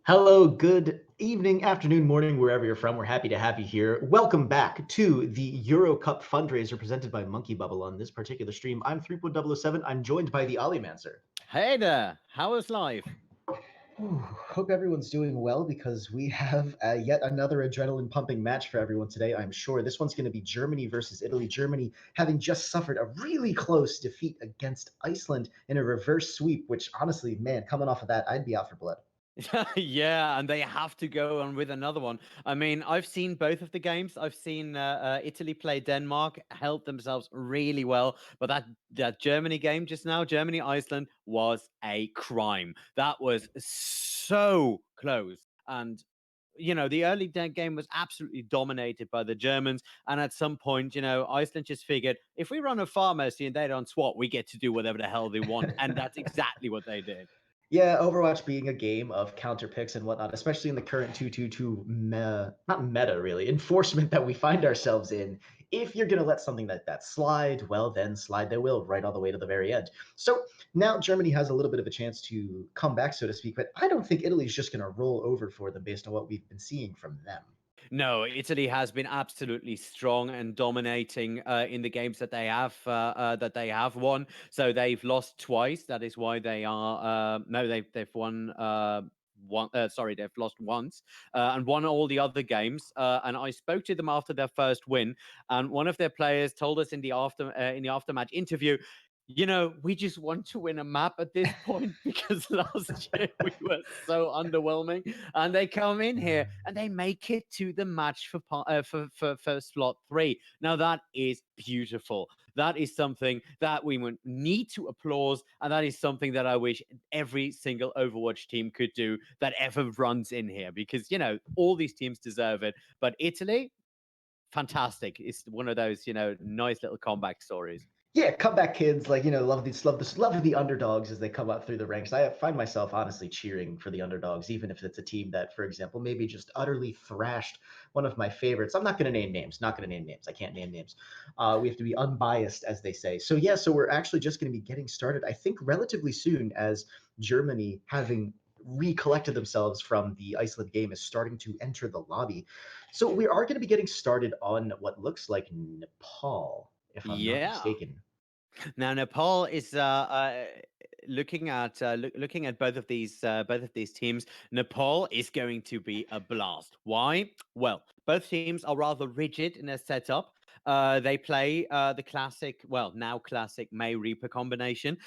Hello, good evening, afternoon, morning, wherever you're from. We're happy to have you here. Welcome back to the Eurocup fundraiser presented by Monkey Bubble. On this particular stream, I'm 3.007. I'm joined by the Ollimancer. Hey there, how is life? Hope everyone's doing well because we have yet another adrenaline pumping match for everyone today. I'm sure this one's going to be Germany versus Italy. Germany having just suffered a really close defeat against Iceland in a reverse sweep, which honestly, man, coming off of that, I'd be out for blood. Yeah, and they have to go on with another one. I mean, I've seen both of the games. I've seen Italy play Denmark, held themselves really well, but that Germany game just now, Germany Iceland, was a crime. That was so close, and the early game was absolutely dominated by the Germans. And at some point, Iceland just figured if we run a pharmacy and they don't swat, we get to do whatever the hell they want, and that's exactly what they did. Yeah, Overwatch being a game of counter picks and whatnot, especially in the current 2-2-2 not meta really, enforcement that we find ourselves in. If you're going to let something like that slide, well, then slide they will right all the way to the very end. So now Germany has a little bit of a chance to come back, so to speak, but I don't think Italy's just going to roll over for them based on what we've been seeing from them. No, Italy has been absolutely strong and dominating in the games that they have won. So they've lost twice. That is why they are no, they've won. Sorry, they've lost once and won all the other games. And I spoke to them after their first win, and one of their players told us in the aftermatch interview, we just want to win a map at this point because last year we were so underwhelming. And they come in here and they make it to the match for slot 3. Now that is beautiful. That is something that we would need to applaud, and that is something that I wish every single Overwatch team could do that ever runs in here, because all these teams deserve it. But Italy, fantastic. It's one of those nice little comeback stories. Yeah, comeback kids, like love the underdogs as they come up through the ranks. I find myself honestly cheering for the underdogs, even if it's a team that, for example, maybe just utterly thrashed one of my favorites. I'm not going to name names. Not going to name names. I can't name names. We have to be unbiased, as they say. So yeah, so we're actually just going to be getting started. I think relatively soon, as Germany having recollected themselves from the Iceland game is starting to enter the lobby. So we are going to be getting started on what looks like Nepal, if I'm not Yeah. mistaken. Now Nepal is looking at both of these teams. Nepal is going to be a blast. Why? Well, both teams are rather rigid in their setup. They play the classic, well, now classic May Reaper combination.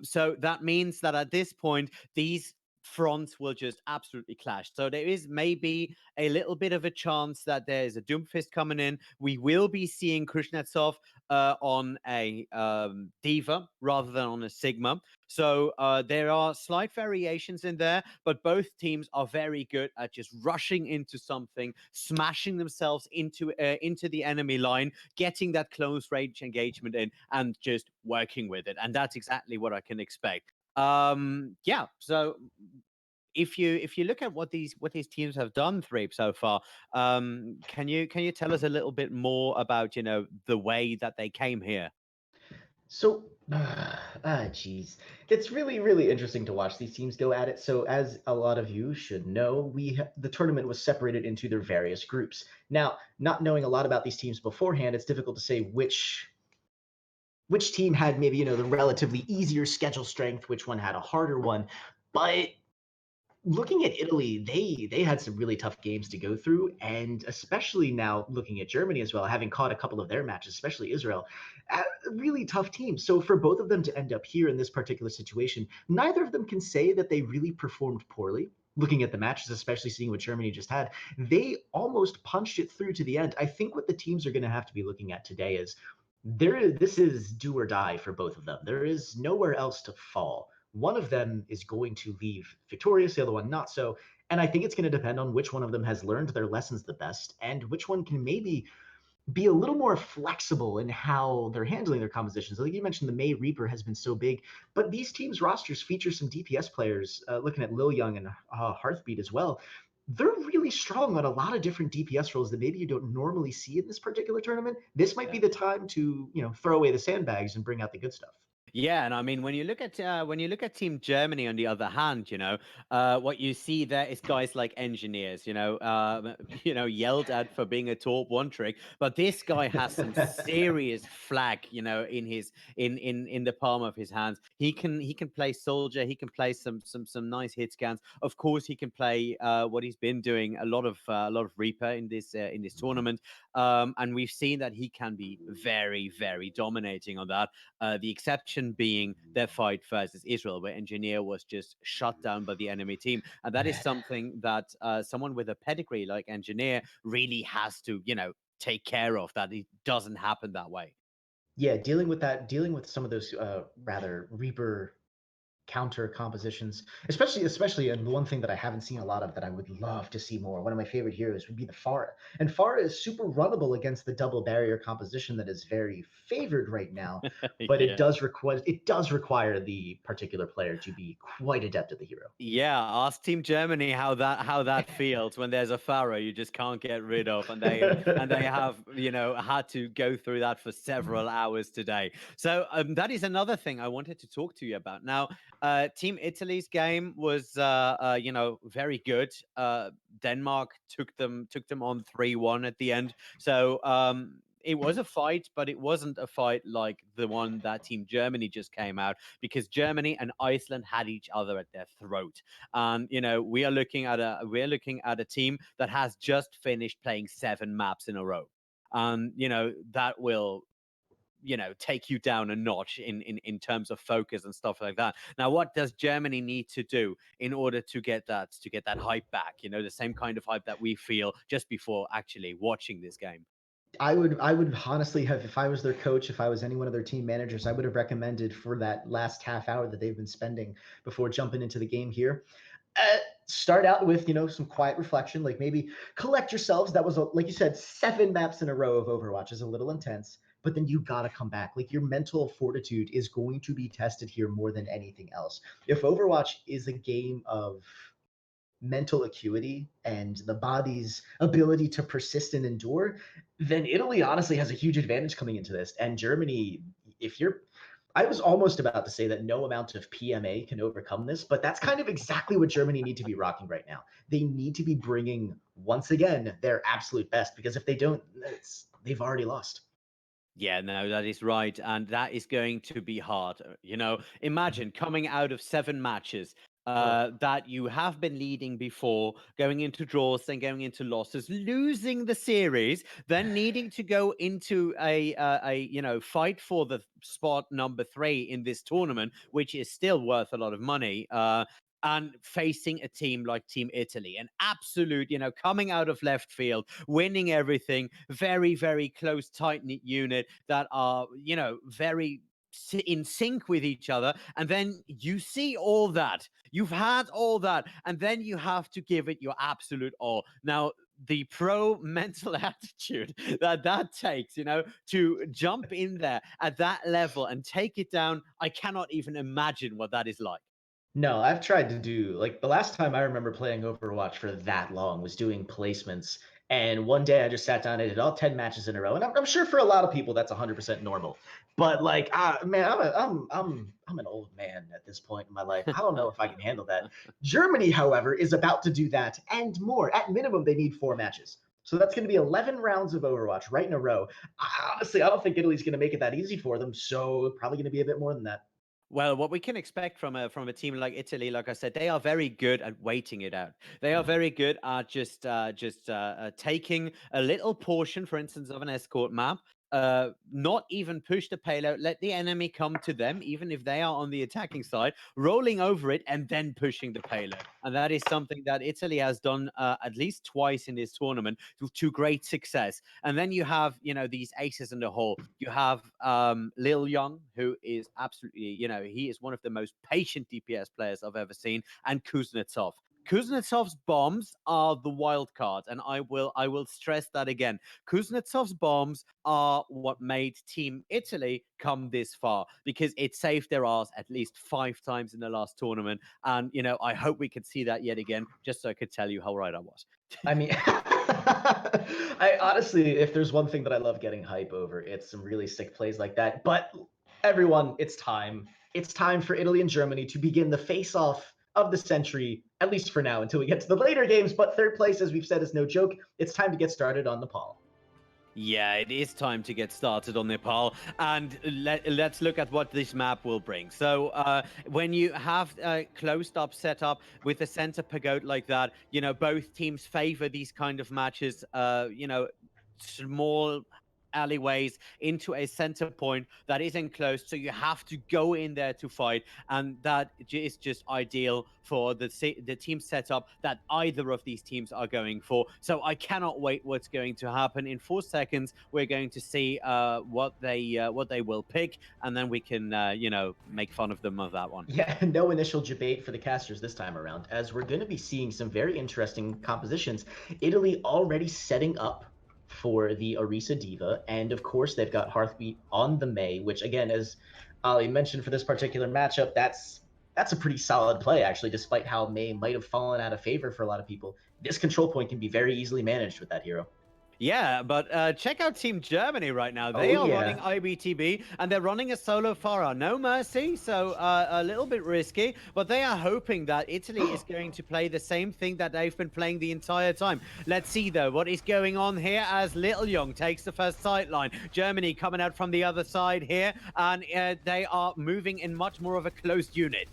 So that means that at this point, these fronts will just absolutely clash. So there is maybe a little bit of a chance that there's a Doomfist coming in. We will be seeing Kuznetsov on a Diva rather than on a Sigma. So there are slight variations in there, but both teams are very good at just rushing into something, smashing themselves into the enemy line, getting that close range engagement in, and just working with it. And that's exactly what I can expect. Yeah. So if you look at what these teams have done, Threep, so far, can you tell us a little bit more about the way that they came here? So, geez, it's really, really interesting to watch these teams go at it. So, as a lot of you should know, the tournament was separated into their various groups. Now, not knowing a lot about these teams beforehand, it's difficult to say which team had maybe the relatively easier schedule strength, which one had a harder one. But looking at Italy, they had some really tough games to go through, and especially now looking at Germany as well, having caught a couple of their matches, especially Israel, a really tough team. So for both of them to end up here in this particular situation, neither of them can say that they really performed poorly. Looking at the matches, especially seeing what Germany just had, they almost punched it through to the end. I think what the teams are going to have to be looking at today is this is do or die for both of them. There is nowhere else to fall. One of them is going to leave victorious, the other one not so. And I think it's going to depend on which one of them has learned their lessons the best and which one can maybe be a little more flexible in how they're handling their compositions. Like you mentioned, the May Reaper has been so big, but these teams' rosters feature some DPS players, looking at Lil Young and Hearthbeat as well. They're really strong on a lot of different DPS roles that maybe you don't normally see in this particular tournament. This might be Yeah. the time to, throw away the sandbags and bring out the good stuff. Yeah, and I mean when you look at Team Germany on the other hand, what you see there is guys like engineers, yelled at for being a top one trick, but this guy has some serious flag, in his in the palm of his hands. He can play soldier, he can play some nice hit scans. Of course, he can play what he's been doing a lot of Reaper in this tournament, and we've seen that he can be very very dominating on that. The exception being their fight versus Israel, where Engineer was just shut down by the enemy team. And that is something that someone with a pedigree like Engineer really has to, take care of, that it doesn't happen that way. Yeah, dealing with some of those rather Reaper counter compositions, especially and the one thing that I haven't seen a lot of that I would love to see more. One of my favorite heroes would be the Pharah. And Pharah is super runnable against the double barrier composition that is very favored right now, but Yeah. it does require the particular player to be quite adept at the hero. Yeah, ask Team Germany how that feels when there's a Pharaoh you just can't get rid of, and they have had to go through that for several hours today. So that is another thing I wanted to talk to you about. Now, Team Italy's game was very good. Denmark took them on 3-1 at the end. So it was a fight, but it wasn't a fight like the one that Team Germany just came out, because Germany and Iceland had each other at their throat. And we are looking at a team that has just finished playing 7 maps in a row. And that will take you down a notch in terms of focus and stuff like that. Now, what does Germany need to do in order to get that hype back? The same kind of hype that we feel just before actually watching this game. I would honestly have, if I was their coach, if I was any one of their team managers, I would have recommended for that last half hour that they've been spending before jumping into the game here, start out with some quiet reflection, like maybe collect yourselves. That was like you said, 7 maps in a row of Overwatch is a little intense, but then you got to come back. Like, your mental fortitude is going to be tested here more than anything else. If Overwatch is a game of mental acuity and the body's ability to persist and endure, then Italy honestly has a huge advantage coming into this. And Germany, if you're I was almost about to say that no amount of PMA can overcome this, but that's kind of exactly what Germany need to be rocking right now. They need to be bringing, once again, their absolute best, because if they don't, they've already lost. Yeah, no, that is right. And that is going to be hard. Imagine coming out of 7 matches Ugh. that you have been leading before, going into draws, then going into losses, losing the series, then needing to go into a fight for the spot number 3 in this tournament, which is still worth a lot of money. And facing a team like Team Italy, an absolute, coming out of left field, winning everything, very, very close, tight knit unit that are, very in sync with each other. And then you see all that, you've had all that, and then you have to give it your absolute all. Now, the pro mental attitude that takes, to jump in there at that level and take it down, I cannot even imagine what that is like. No, I've tried to do, like, the last time I remember playing Overwatch for that long was doing placements. And one day I just sat down and did all 10 matches in a row. And I'm sure for a lot of people that's 100% normal. But like, man, I'm an old man at this point in my life. I don't know if I can handle that. Germany, however, is about to do that and more. At minimum, they need 4 matches. So that's going to be 11 rounds of Overwatch right in a row. Honestly, I don't think Italy's going to make it that easy for them. So probably going to be a bit more than that. Well, what we can expect from a team like Italy, like I said, they are very good at waiting it out. They are very good at just taking a little portion, for instance, of an escort map. Not even push the payload, let the enemy come to them, even if they are on the attacking side, rolling over it and then pushing the payload. And that is something that Italy has done at least twice in this tournament to great success. And then you have, these aces in the hole. You have Lil Young, who is absolutely, he is one of the most patient DPS players I've ever seen, and Kuznetsov. Kuznetsov's bombs are the wild card, and I will stress that again. Kuznetsov's bombs are what made Team Italy come this far, because it saved their ass at least 5 times in the last tournament. And I hope we can see that yet again, just so I could tell you how right I was. I mean, I honestly, if there's one thing that I love getting hype over, it's some really sick plays like that. But Everyone, it's time. It's time for Italy and Germany to begin the face-off of the century, at least for now, until we get to the later games. But third place, as we've said, is no joke. It's time to get started on Nepal. Yeah, it is time to get started on Nepal, and let's look at what this map will bring. So, when you have a closed-up setup with a center pagoda like that, both teams favor these kind of matches. Small alleyways into a center point that is enclosed, so you have to go in there to fight, and that is just ideal for the team setup that either of these teams are going for. So I cannot wait what's going to happen. In 4 seconds we're going to see what they will pick, and then we can make fun of them of that one. Yeah, no initial debate for the casters this time around, as we're going to be seeing some very interesting compositions. Italy already setting up for the Orisa Diva, and of course they've got Hearthbeat on the Mei, which again, as Ali mentioned for this particular matchup, that's a pretty solid play actually, despite how Mei might have fallen out of favor for a lot of people. This control point can be very easily managed with that hero. Yeah, but check out Team Germany right now. They Oh, are yeah. running IBTB, and they're running a solo Pharah. No mercy, so a little bit risky, but they are hoping that Italy is going to play the same thing that they've been playing the entire time. Let's see, though, what is going on here as Little Young takes the first sight line. Germany coming out from the other side here, and they are moving in much more of a closed unit.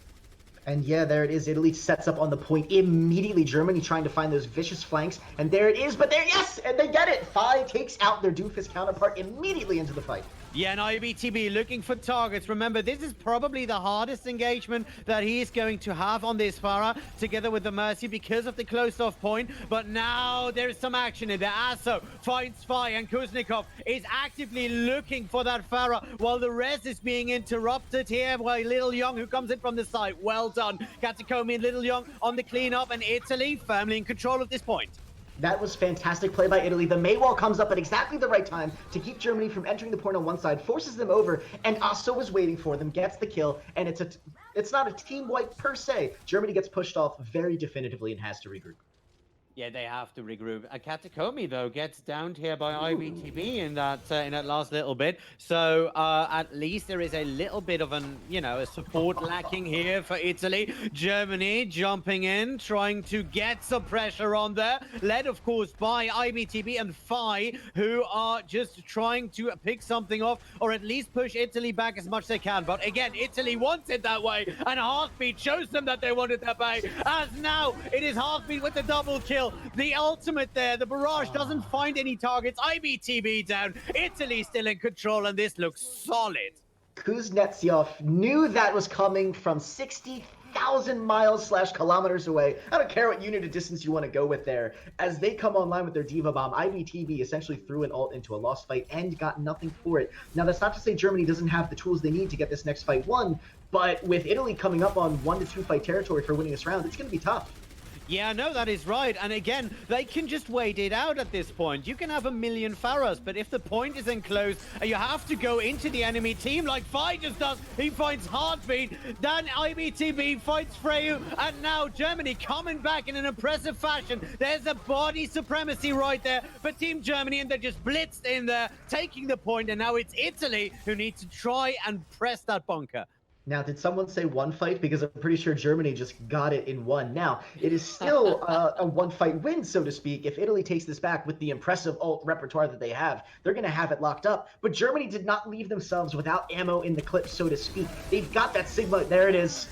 And yeah, there it is. Italy sets up on the point immediately. Germany trying to find those vicious flanks. And there it is. But there, yes! And they get it. Phi takes out their doofus counterpart immediately into the fight. Yeah, and IBTB looking for targets. Remember, this is probably the hardest engagement that he is going to have on this Pharah, together with the Mercy, because of the closed-off point. But now there is some action in there. Aso finds Phi, and Kuznikov is actively looking for that Pharah, while the rest is being interrupted here by Little Young, who comes in from the side. Well done. Katakomi and Little Young on the cleanup, and Italy firmly in control of this point. That was fantastic play by Italy. The Mei wall comes up at exactly the right time to keep Germany from entering the point on one side, forces them over, and Aso was waiting for them, gets the kill, and it's not a team wipe per se. Germany gets pushed off very definitively and has to regroup. Yeah, they have to regroup. Katakomi, though, gets downed here by IBTB in that last little bit. So at least there is a little bit of a support lacking here for Italy. Germany jumping in, trying to get some pressure on there. Led, of course, by IBTB and Phi, who are just trying to pick something off, or at least push Italy back as much as they can. But again, Italy wants it that way, and Hearthbeat shows them that they want it that way. As now, it is Hearthbeat with the double kill. The ultimate there, the barrage doesn't find any targets. IBTB down, Italy still in control, and this looks solid. Kuznetsov knew that was coming from 60,000 miles / kilometers away. I don't care what unit of distance you want to go with there. As they come online with their Diva Bomb, IBTB essentially threw an ult into a lost fight and got nothing for it. Now, that's not to say Germany doesn't have the tools they need to get this next fight won, but with Italy coming up on 1 to 2 fight territory for winning this round, it's going to be tough. Yeah, no, that is right. And again, they can just wait it out at this point. You can have a million Pharahs, but if the point is enclosed, you have to go into the enemy team like Phi just does. He finds Heartbeat, then IBTB fights Freyu, and now Germany coming back in an impressive fashion. There's a body supremacy right there for Team Germany, and they're just blitzed in there, taking the point, and now it's Italy who needs to try and press that bunker. Now, did someone say one fight? Because I'm pretty sure Germany just got it in one. Now, it is still a one-fight win, so to speak. If Italy takes this back with the impressive ult repertoire that they have, they're going to have it locked up. But Germany did not leave themselves without ammo in the clip, so to speak. They've got that Sigma. There it is.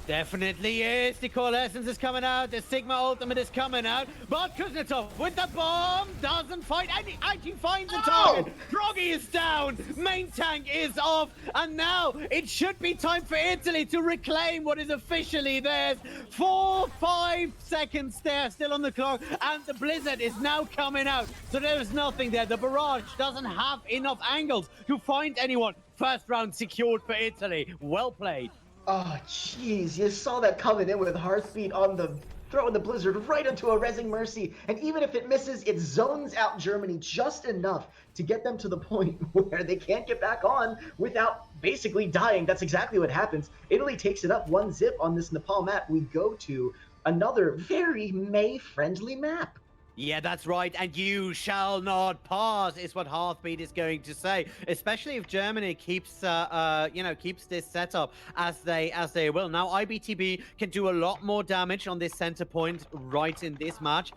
Definitely is. The Coalescence is coming out. The Sigma Ultimate is coming out. But Kuznetsov with the bomb doesn't fight. And he actually finds a target. Froggy is down. Main tank is off. And now it should be time for Italy to reclaim what is officially theirs. 4-5 seconds there still on the clock. And the Blizzard is now coming out. So there is nothing there. The barrage doesn't have enough angles to find anyone. First round secured for Italy. Well played. Oh, jeez. You saw that coming in with Hearthbeat on the throwing the Blizzard right into a Rezzing Mercy. And even if it misses, it zones out Germany just enough to get them to the point where they can't get back on without basically dying. That's exactly what happens. Italy takes it up 1-0 on this Nepal map. We go to another very Mei-friendly map. Yeah, that's right. And you shall not pass is what Heartbeat is going to say. Especially if Germany keeps this setup as they will. Now IBTB can do a lot more damage on this center point right in this match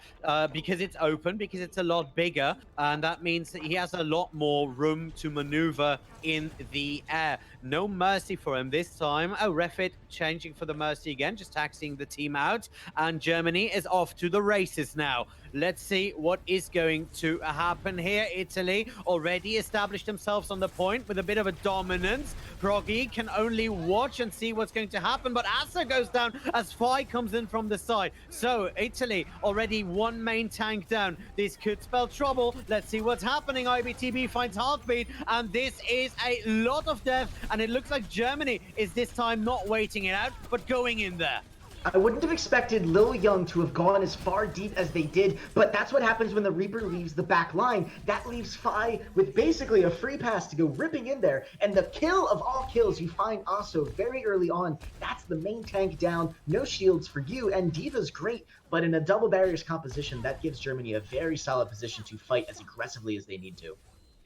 because it's open, because it's a lot bigger, and that means that he has a lot more room to maneuver in the air. No mercy for him this time. Oh, Refit changing for the mercy again, just taxing the team out, and Germany is off to the races now. Let's see what is going to happen here. Italy already established themselves on the point with a bit of a dominance. Proggy can only watch and see what's going to happen, but Asa goes down as Fi comes in from the side. So Italy already one main tank down. This could spell trouble. Let's see what's happening. IBTB finds Heartbeat, and this is a lot of death, and it looks like Germany is this time not waiting it out, but going in there. I wouldn't have expected Lil Young to have gone as far deep as they did, but that's what happens when the Reaper leaves the back line. That leaves Fi with basically a free pass to go ripping in there, and the kill of all kills, you find Aso very early on. That's the main tank down, no shields for you, and D.Va's great, but in a double barriers composition, that gives Germany a very solid position to fight as aggressively as they need to.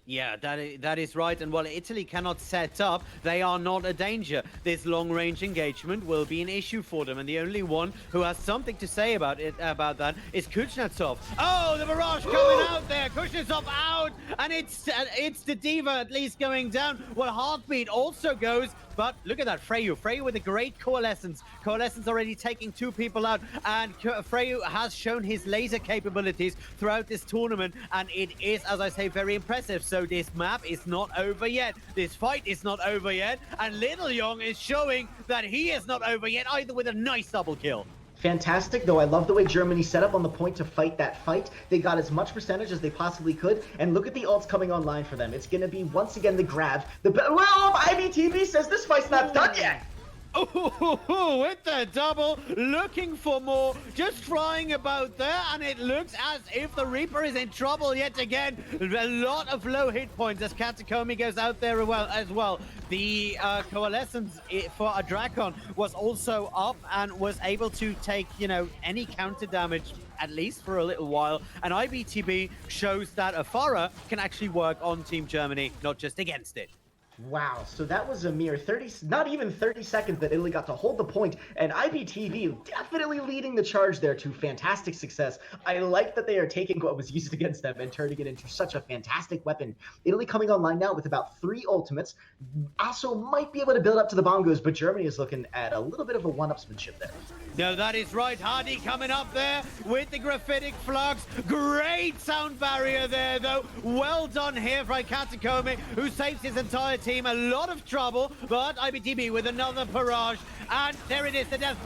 Yeah, that is right. And while Italy cannot set up, they are not a danger. This long-range engagement will be an issue for them, and the only one who has something to say about that is Kuznetsov. Oh, the barrage coming out there. Kuznetsov out, and it's the D.Va at least going down. Well, Heartbeat also goes, but look at that, Freyu. Freyu with a great coalescence. Coalescence already taking 2 people out, and Freyu has shown his laser capabilities throughout this tournament, and it is, as I say, very impressive. So this map is not over yet. This fight is not over yet, and Little Young is showing that he is not over yet either, with a nice double kill. Fantastic, though. I love the way Germany set up on the point to fight that fight. They got as much percentage as they possibly could, and look at the ults coming online for them. It's going to be, once again, the grab. Well, IBTB says this fight's not done yet! Oh, with the double, looking for more, just trying about there, and it looks as if the Reaper is in trouble yet again. A lot of low hit points as Katakomi goes out there as well. The coalescence for a Drakon was also up and was able to take, any counter damage at least for a little while, and IBTB shows that Afara can actually work on Team Germany, not just against it. Wow, so that was a mere 30, not even 30 seconds that Italy got to hold the point, and IBTV definitely leading the charge there to fantastic success. I like that they are taking what was used against them and turning it into such a fantastic weapon. Italy coming online now with about 3 ultimates. Aso might be able to build up to the bongos, but Germany is looking at a little bit of a one-upsmanship there. No, that is right. Hardy coming up there with the graphitic flux. Great sound barrier there, though. Well done here by Katakomi, who saves his entire team a lot of trouble, but IBTB with another barrage, and there it is, the Death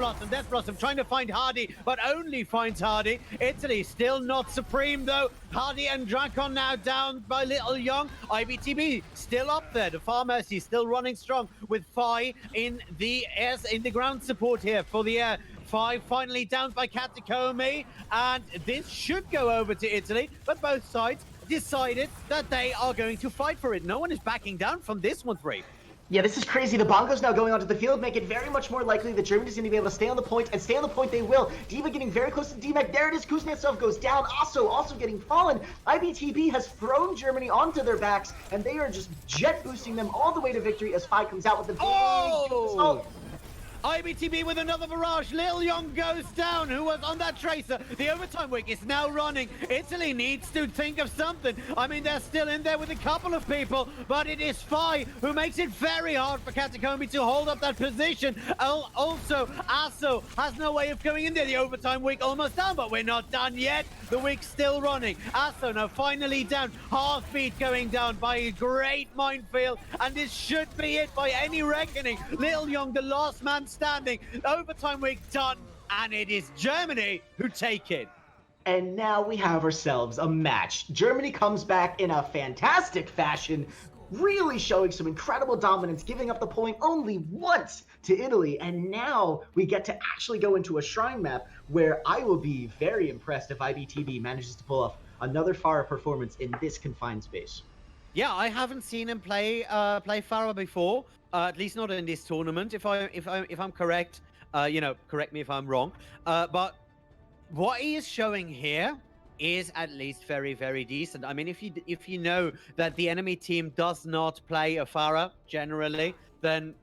Blossom trying to find Hardy, but only finds Hardy. Italy still not supreme, though. Hardy and Drakon now down by Little Young. IBTB still up there. The Far Mercy still running strong with Fi in the ground support here for the air. 5 finally down by Katakomi, and this should go over to Italy, but both sides decided that they are going to fight for it. No one is backing down from this one, 3. Yeah, this is crazy. The bongos now going onto the field make it very much more likely that Germany's going to be able to stay on the point, and stay on the point they will. D.Va getting very close to D-Mac. There it is. Kuznetsov goes down. Also getting fallen. IBTB has thrown Germany onto their backs, and they are just jet boosting them all the way to victory as Fi comes out with the big assault. IBTB with another barrage. Lil Young goes down, who was on that tracer. The overtime week is now running. Italy needs to think of something. I mean, they're still in there with a couple of people, but it is Fi who makes it very hard for Katakomi to hold up that position. Also, Aso has no way of going in there. The overtime week almost done, but we're not done yet. The week's still running. Aso now finally down. Heartbeat going down by a great minefield, and this should be it by any reckoning. Lil Young, the last man standing. Overtime week done, and it is Germany who take it. And now we have ourselves a match. Germany comes back in a fantastic fashion, really showing some incredible dominance, giving up the point only once to Italy. And now we get to actually go into a shrine map where I will be very impressed if IBTB manages to pull off another Farah performance in this confined space. Yeah, I haven't seen him play Farah before. At least not in this tournament. If I'm correct, correct me if I'm wrong. But what he is showing here is at least very, very decent. I mean, if you know that the enemy team does not play a Pharah generally, then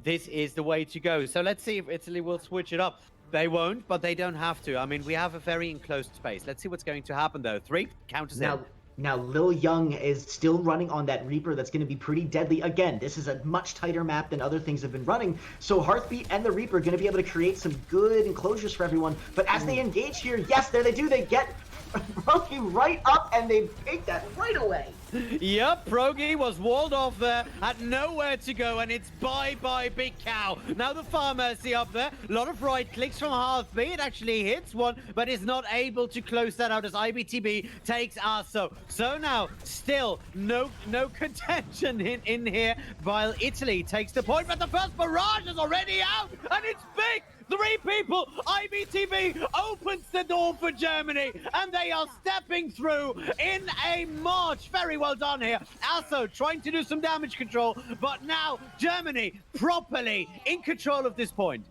this is the way to go. So let's see if Italy will switch it up. They won't, but they don't have to. I mean, we have a very enclosed space. Let's see what's going to happen though. 3 counters in. Now, Lil Young is still running on that Reaper that's going to be pretty deadly. Again, this is a much tighter map than other things have been running, so Heartbeat and the Reaper are going to be able to create some good enclosures for everyone. But as they engage here, yes, there they do. They get Progi right up, and they take that right away. Yep, Progi was walled off there, had nowhere to go, and it's bye-bye Big Cow. Now the Far Mercy up there, a lot of right clicks from Heartbeat, actually hits one, but is not able to close that out as IBTB takes Aso. So now, still, no contention in here, while Italy takes the point, but the first barrage is already out, and it's big! 3 people, IBTV opens the door for Germany, and they are stepping through in a march. Very well done here. Also trying to do some damage control, but now Germany properly in control of this point.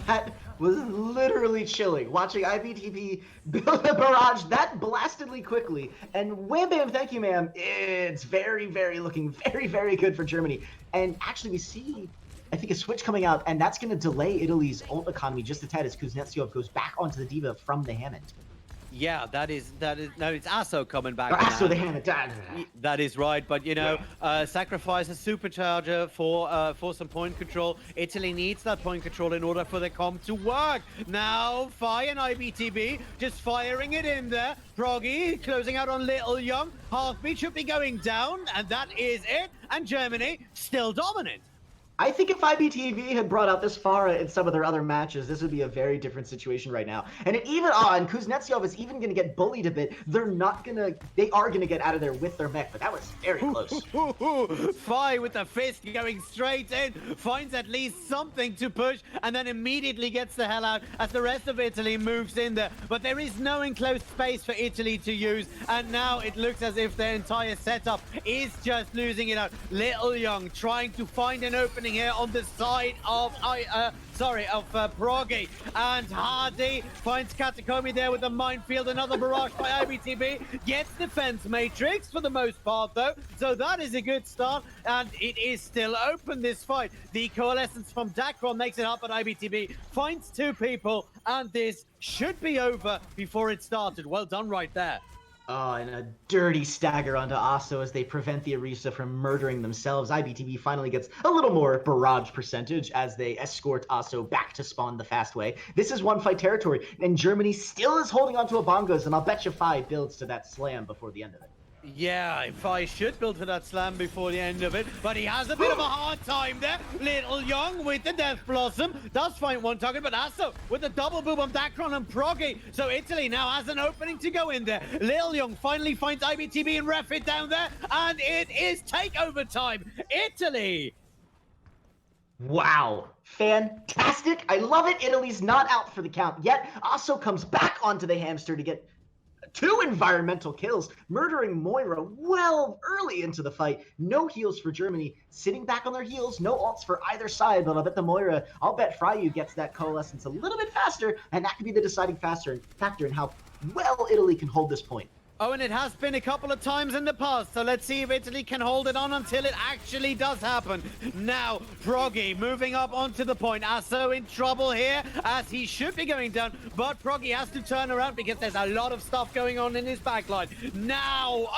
That was literally chilling, watching IBTV build a barrage that blastedly quickly, and wham bam, thank you ma'am. It's looking very, very good for Germany. And actually we see, I think, a switch coming out, and that's going to delay Italy's ult economy just a tad as Kuznetsov goes back onto the Diva from the Hammond. Yeah, that is no, it's Aso coming back. Aso the Hammond. That is right, but sacrifice a supercharger for some point control. Italy needs that point control in order for the comp to work. Now, Fire and IBTB just firing it in there. Progi closing out on Little Young. Heartbeat should be going down, and that is it. And Germany still dominant. I think if IBTV had brought out this Pharah in some of their other matches, this would be a very different situation right now. And Kuznetsov is even going to get bullied a bit. They are going to get out of there with their mech, but that was very close. Fi with the fist going straight in, finds at least something to push, and then immediately gets the hell out as the rest of Italy moves in there. But there is no enclosed space for Italy to use, and now it looks as if their entire setup is just losing it out. Little Young trying to find an opening here on the side of Progi, and Hardy finds Katakomi there with the minefield. Another barrage by IBTB, gets defense matrix for the most part though, so that is a good start, and it is still open, this fight. The coalescence from Dacron makes it up, but IBTB finds 2 people, and this should be over before it started. Well done right there. Oh, and a dirty stagger onto Aso as they prevent the Orisa from murdering themselves. IBTV finally gets a little more barrage percentage as they escort Aso back to spawn the fast way. This is one fight territory, and Germany still is holding onto a bongos, and I'll bet you Fi builds to that slam before the end of it. Yeah, Fi should build for that slam before the end of it, but he has a bit of a hard time there. Little Young with the Death Blossom does find one target, but Aso with the double boom on Dacron and Progi. So Italy now has an opening to go in there. Little Young finally finds IBTB and ref it down there, and it is takeover time. Italy! Wow, fantastic. I love it. Italy's not out for the count yet. Aso comes back onto the hamster to get 2 environmental kills, murdering Moira well early into the fight. No heals for Germany, sitting back on their heels, no ults for either side, but I'll bet Fryu gets that coalescence a little bit faster, and that could be the deciding factor in how well Italy can hold this point. Oh, and it has been a couple of times in the past, so let's see if Italy can hold it on until it actually does happen. Now, Progi moving up onto the point. Aso in trouble here, as he should be going down, but Progi has to turn around because there's a lot of stuff going on in his backline. Now,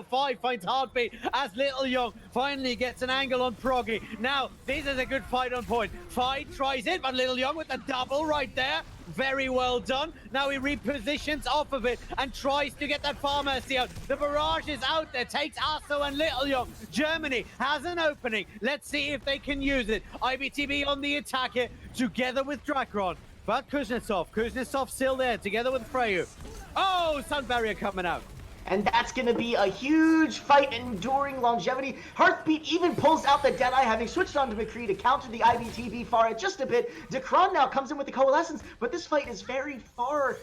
Fi finds Heartbeat as Little Young finally gets an angle on Progi. Now, this is a good fight on point. Fi tries it, but Little Young with the double right there. Very well done. Now he repositions off of it and tries to get that Far Mercy out. The barrage is out there, takes Aso and Little Young. Germany has an opening. Let's see if they can use it. IBTB on the attack here, together with Drakron. But Kuznetsov still there, together with Freyu. Oh, Sound Barrier coming out. And that's going to be a huge fight, enduring longevity. Heartbeat even pulls out the Deadeye, having switched on to McCree to counter the IBTV Pharah just a bit. Dacron now comes in with the Coalescence, but this fight is very far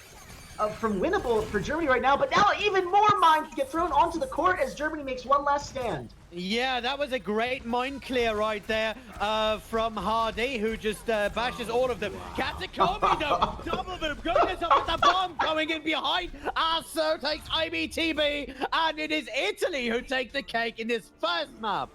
from winnable for Germany right now, but now even more mines get thrown onto the court as Germany makes one last stand. Yeah, that was a great mind clear right there from Hardy, who just bashes all of them. Katakami, though, double boom, goodness with the bomb going in behind. Also takes IBTB, and it is Italy who take the cake in this first map.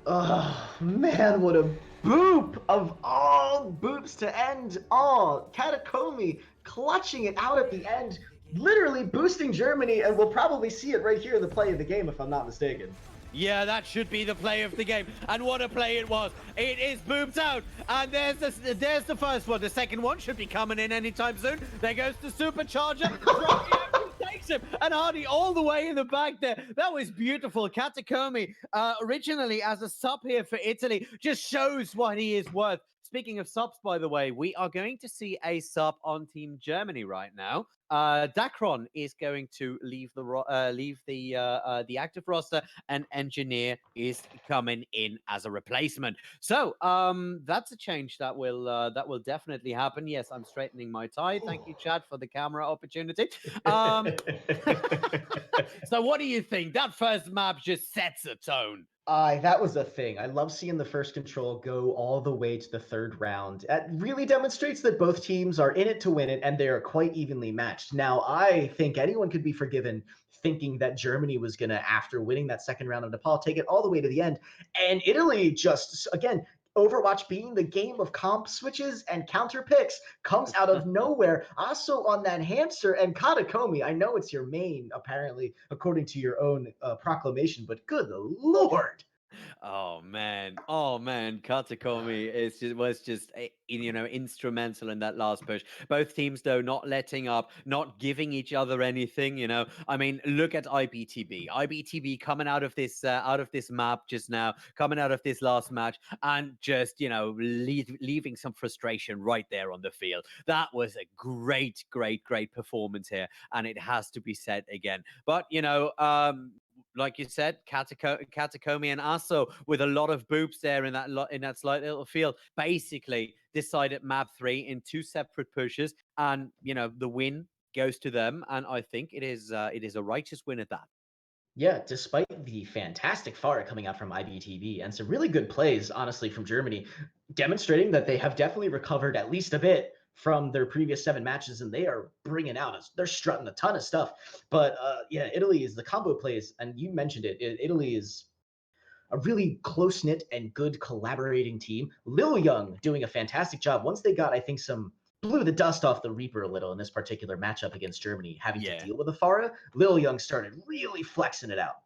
Oh, man, what a boop of all boops to end all. Katakomi clutching it out at the end, literally boosting Germany, and we'll probably see it right here in the play of the game if I'm not mistaken. Yeah, that should be the play of the game. And what a play it was. It is booped out. And there's the first one. The second one should be coming in anytime soon. There goes the supercharger. Takes him. And Hardy all the way in the back there. That was beautiful. Katakomi, originally as a sub here for Italy, just shows what he is worth. Speaking of subs, by the way, we are going to see a sub on Team Germany right now. Dacron is going to leave the active roster, and Engineer is coming in as a replacement. So that's a change that will definitely happen. Yes, I'm straightening my tie. Thank you, Chad, for the camera opportunity. So what do you think? That first map just sets a tone. That was a thing. I love seeing the first control go all the way to the third round. It really demonstrates that both teams are in it to win it, and they are quite evenly matched. Now, I think anyone could be forgiven thinking that Germany was going to, after winning that second round of Nepal, take it all the way to the end. And Italy just, again, Overwatch being the game of comp switches and counter picks comes out of nowhere. Also on that hamster and Katakomi, I know it's your main, apparently, according to your own proclamation, but good Lord. Oh man, Katakomi was just instrumental in that last push. Both teams though not letting up, not giving each other anything. I mean, look at IBTB. IBTB coming out of this map just now, coming out of this last match, and just leaving some frustration right there on the field. That was a great performance here, and it has to be said again. But like you said, Katakomi and Asso with a lot of boops there in that slight little field, basically decided map 3 in 2 separate pushes, and the win goes to them, and I think it is a righteous win at that. Yeah, despite the fantastic fire coming out from IBTV and some really good plays, honestly, from Germany, demonstrating that they have definitely recovered at least a bit from their previous 7 matches, and they are bringing out, they're strutting a ton of stuff. But yeah, Italy is the combo plays, and you mentioned it. Italy is a really close knit and good collaborating team. Lil Young doing a fantastic job. Once they got, I think, blew the dust off the Reaper a little in this particular matchup against Germany, having to deal with Afara, Lil Young started really flexing it out.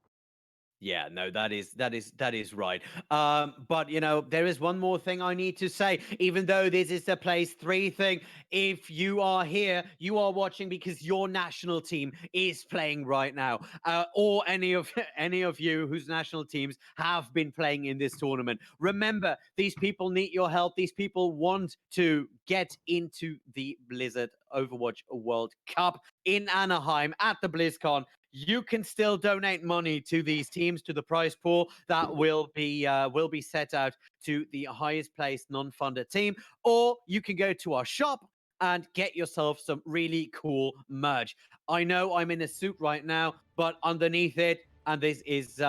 Yeah, no, that is right. But there is one more thing I need to say. Even though this is the place 3 thing, if you are here, you are watching because your national team is playing right now, or any of you whose national teams have been playing in this tournament. Remember, these people need your help. These people want to get into the Blizzard Overwatch World Cup in Anaheim at the BlizzCon. You can still donate money to these teams, to the prize pool that will be set out to the highest placed non-funded team, or you can go to our shop and get yourself some really cool merch. I know I'm in a suit right now, but underneath it, and this is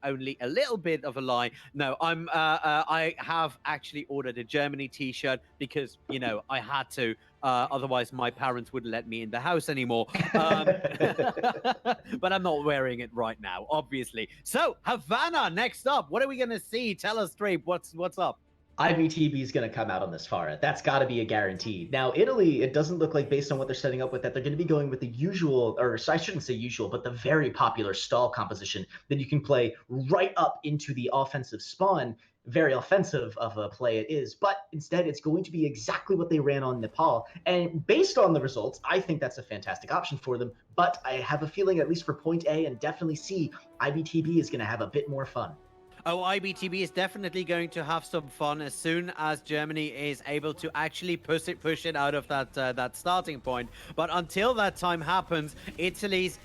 only a little bit of a lie. No, I have actually ordered a Germany T-shirt because I had to. Otherwise, my parents wouldn't let me in the house anymore. But I'm not wearing it right now, obviously. So Havana, next up. What are we gonna see? Tell us, Streep. What's up? IBTB is going to come out on this far. That's got to be a guarantee. Now, Italy, it doesn't look like, based on what they're setting up with, that they're going to be going with the usual, or I shouldn't say usual, but the very popular stall composition that you can play right up into the offensive spawn. Very offensive of a play it is, but instead it's going to be exactly what they ran on Nepal. And based on the results, I think that's a fantastic option for them. But I have a feeling, at least for point A and definitely C, IBTB is going to have a bit more fun. Oh, IBTB is definitely going to have some fun as soon as Germany is able to actually push it out of that starting point. But until that time happens, Italy's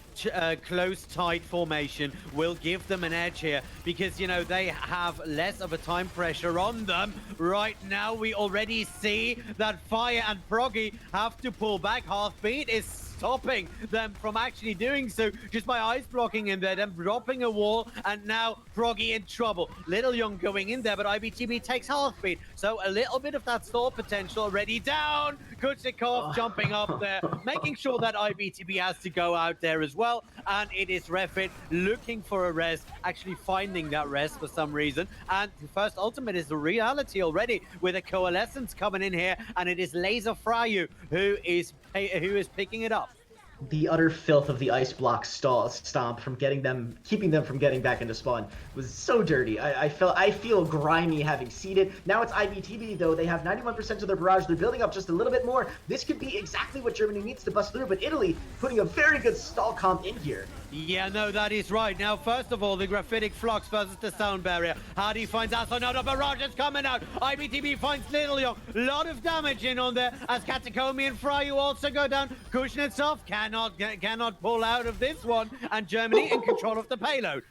close, tight formation will give them an edge here because, they have less of a time pressure on them. Right now, we already see that Fire and Proggy have to pull back. Heartbeat is stopping them from actually doing so just by ice blocking in there, then dropping a wall, and now Froggy in trouble. Little Young going in there, but IBTB takes half speed, so a little bit of that stall potential already down. Kuchikov jumping up there, making sure that IBTB has to go out there as well, and it is Refit looking for a res, actually finding that res for some reason, and the first ultimate is a reality already with a Coalescence coming in here, and it is Laser Fryu who is picking it up. The utter filth of the ice block stomp from keeping them from getting back into spawn was so dirty. I feel grimy having seen it. Now it's IBTB though. They have 91% of their barrage. They're building up just a little bit more. This could be exactly what Germany needs to bust through, but Italy putting a very good stall comp in here. Yeah, no, that is right. Now, first of all, the Graphitic Flux versus the Sound Barrier. Hardy finds out, so now the barrage is coming out. IBTB finds Little Young. A lot of damage in on there as Katakomi and Fryu also go down. Kuznetsov cannot pull out of this one, and Germany in control of the payload.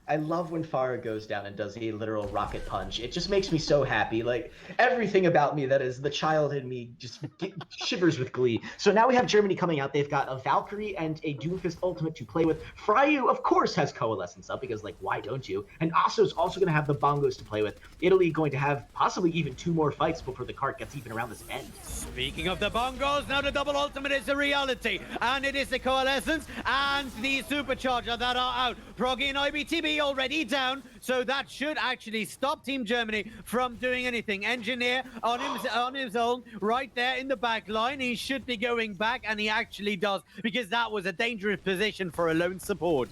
I love when Farah goes down and does a literal rocket punch. It just makes me so happy. Like, everything about me that is the child in me just shivers with glee. So now we have Germany coming out. They've got a Valkyrie and a Doomfist ultimate to play with. Fryu, of course, has Coalescence up because, like, why don't you? And Aso's also going to have the Bongos to play with. Italy going to have possibly even 2 more fights before the cart gets even around this end. Speaking of the Bongos, now the double ultimate is a reality. And it is the Coalescence and the Supercharger that are out. Froggy and IBTB already down, so that should actually stop Team Germany from doing anything. Engineer on his own, right there in the back line. He should be going back, and he actually does, because that was a dangerous position for a lone support.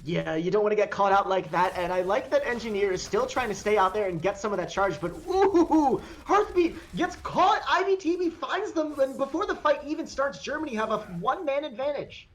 Yeah, you don't want to get caught out like that, and I like that Engineer is still trying to stay out there and get some of that charge, but ooh, Hearthbeat gets caught. IBTB finds them, and before the fight even starts, Germany have a one-man advantage.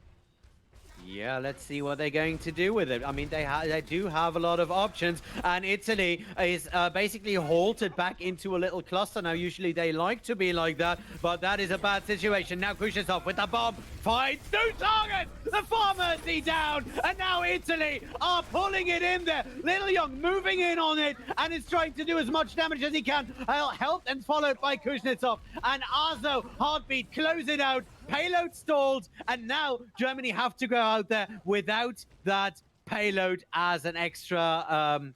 Yeah, let's see what they're going to do with it. I mean, they do have a lot of options, and Italy is basically halted back into a little cluster. Now, usually they like to be like that, but that is a bad situation. Now, Kuznetsov with the bomb finds new target. The Pharmacy down, and now Italy are pulling it in there. Little Young moving in on it, and is trying to do as much damage as he can. Helped and followed by Kuznetsov, and Azo, Heartbeat, close it out. Payload stalled, and now Germany have to go out there without that payload as an extra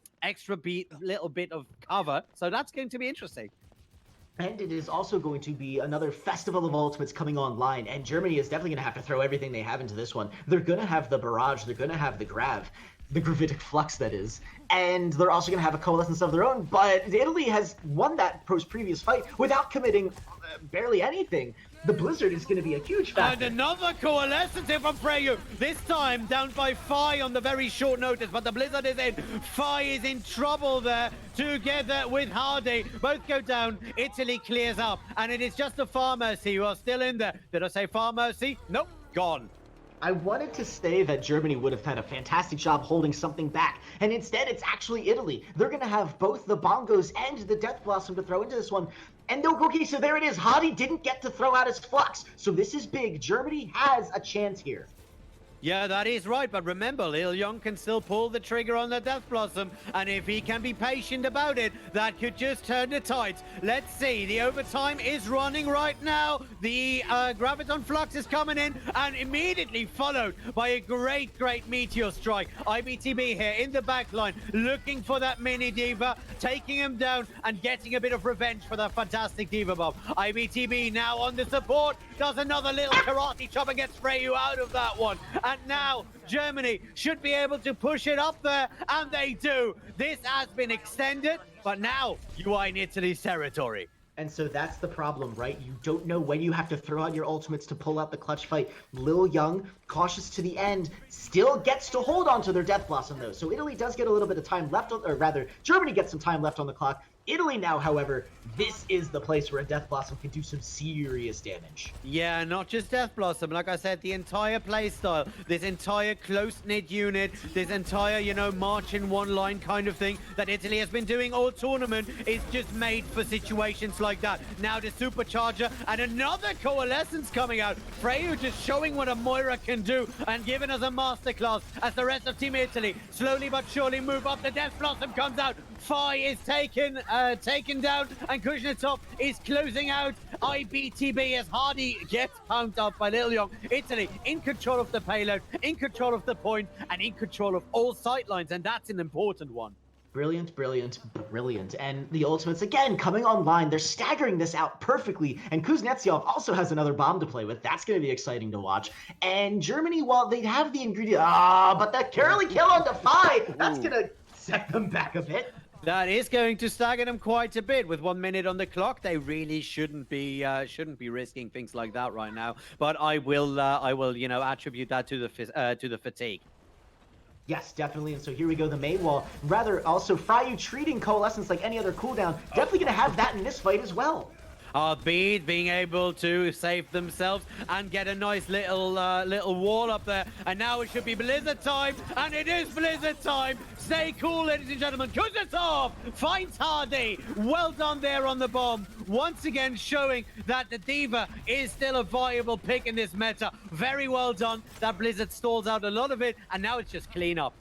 little bit of cover. So that's going to be interesting. And it is also going to be another festival of ultimates coming online, and Germany is definitely going to have to throw everything they have into this one. They're going to have the barrage, they're going to have the gravitic flux, that is, and they're also going to have a coalescence of their own, but Italy has won that previous fight without committing barely anything. The blizzard is going to be a huge factor. And another coalescence here from Fryu. This time down by Phi on the very short notice, but the blizzard is in. Phi is in trouble there together with Hardy. Both go down. Italy clears up, and it is just the Pharmacy who are still in there. Did I say Pharmacy? Nope, gone. I wanted to say that Germany would have had a fantastic job holding something back, and instead it's actually Italy. They're going to have both the Bongos and the Death Blossom to throw into this one. And okay, so there it is. Hadi didn't get to throw out his Flux, so this is big. Germany has a chance here. Yeah, that is right, but remember, Lil Young can still pull the trigger on the Death Blossom, and if he can be patient about it, that could just turn the tides. Let's see, the overtime is running right now. The Graviton Flux is coming in, and immediately followed by a great Meteor Strike. IBTB here in the back line, looking for that mini Diva, taking him down, and getting a bit of revenge for that fantastic Diva Bomb. IBTB now on the support, does another little karate chop and gets Fryu out of that one. And now Germany should be able to push it up there, and they do. This has been extended, but now you are in Italy's territory. And so that's the problem, right? You don't know when you have to throw out your ultimates to pull out the clutch fight. Lil Young, cautious to the end, still gets to hold on to their Death Blossom, though. So Italy does get a little bit of time left, or rather, Germany gets some time left on the clock. Italy now, however, this is the place where a Death Blossom can do some serious damage. Yeah, not just Death Blossom. Like I said, the entire playstyle, this entire close-knit unit, this entire, march in one line kind of thing that Italy has been doing all tournament is just made for situations like that. Now the Supercharger and another Coalescence coming out. Fryu just showing what a Moira can can do, and giving us a masterclass as the rest of Team Italy slowly but surely move up. The Death Blossom comes out. Fai is taken down, and Kuznetsov is closing out IBTB as Hardy gets pounced up by Little Young. Italy in control of the payload, in control of the point, and in control of all sightlines, and that's an important one. Brilliant, brilliant, brilliant. And the ultimates, again, coming online. They're staggering this out perfectly. And Kuznetsov also has another bomb to play with. That's going to be exciting to watch. And Germany, while they have the ingredient... but that Curly kill on Defy, that's going to set them back a bit. That is going to stagger them quite a bit. With 1 minute on the clock, they really shouldn't be risking things like that right now. But I will attribute that to the fatigue. Yes, definitely. And so here we go, the main wall. Rather, also, Fryu treating Coalescence like any other cooldown. Definitely going to have that in this fight as well. Bead being able to save themselves and get a nice little wall up there. And now it should be Blizzard time, and it is Blizzard time. Stay cool, ladies and gentlemen. Kuznetsov finds Hardy. Well done there on the bomb. Once again showing that the D.Va is still a viable pick in this meta. Very well done. That Blizzard stalls out a lot of it, and now it's just clean up.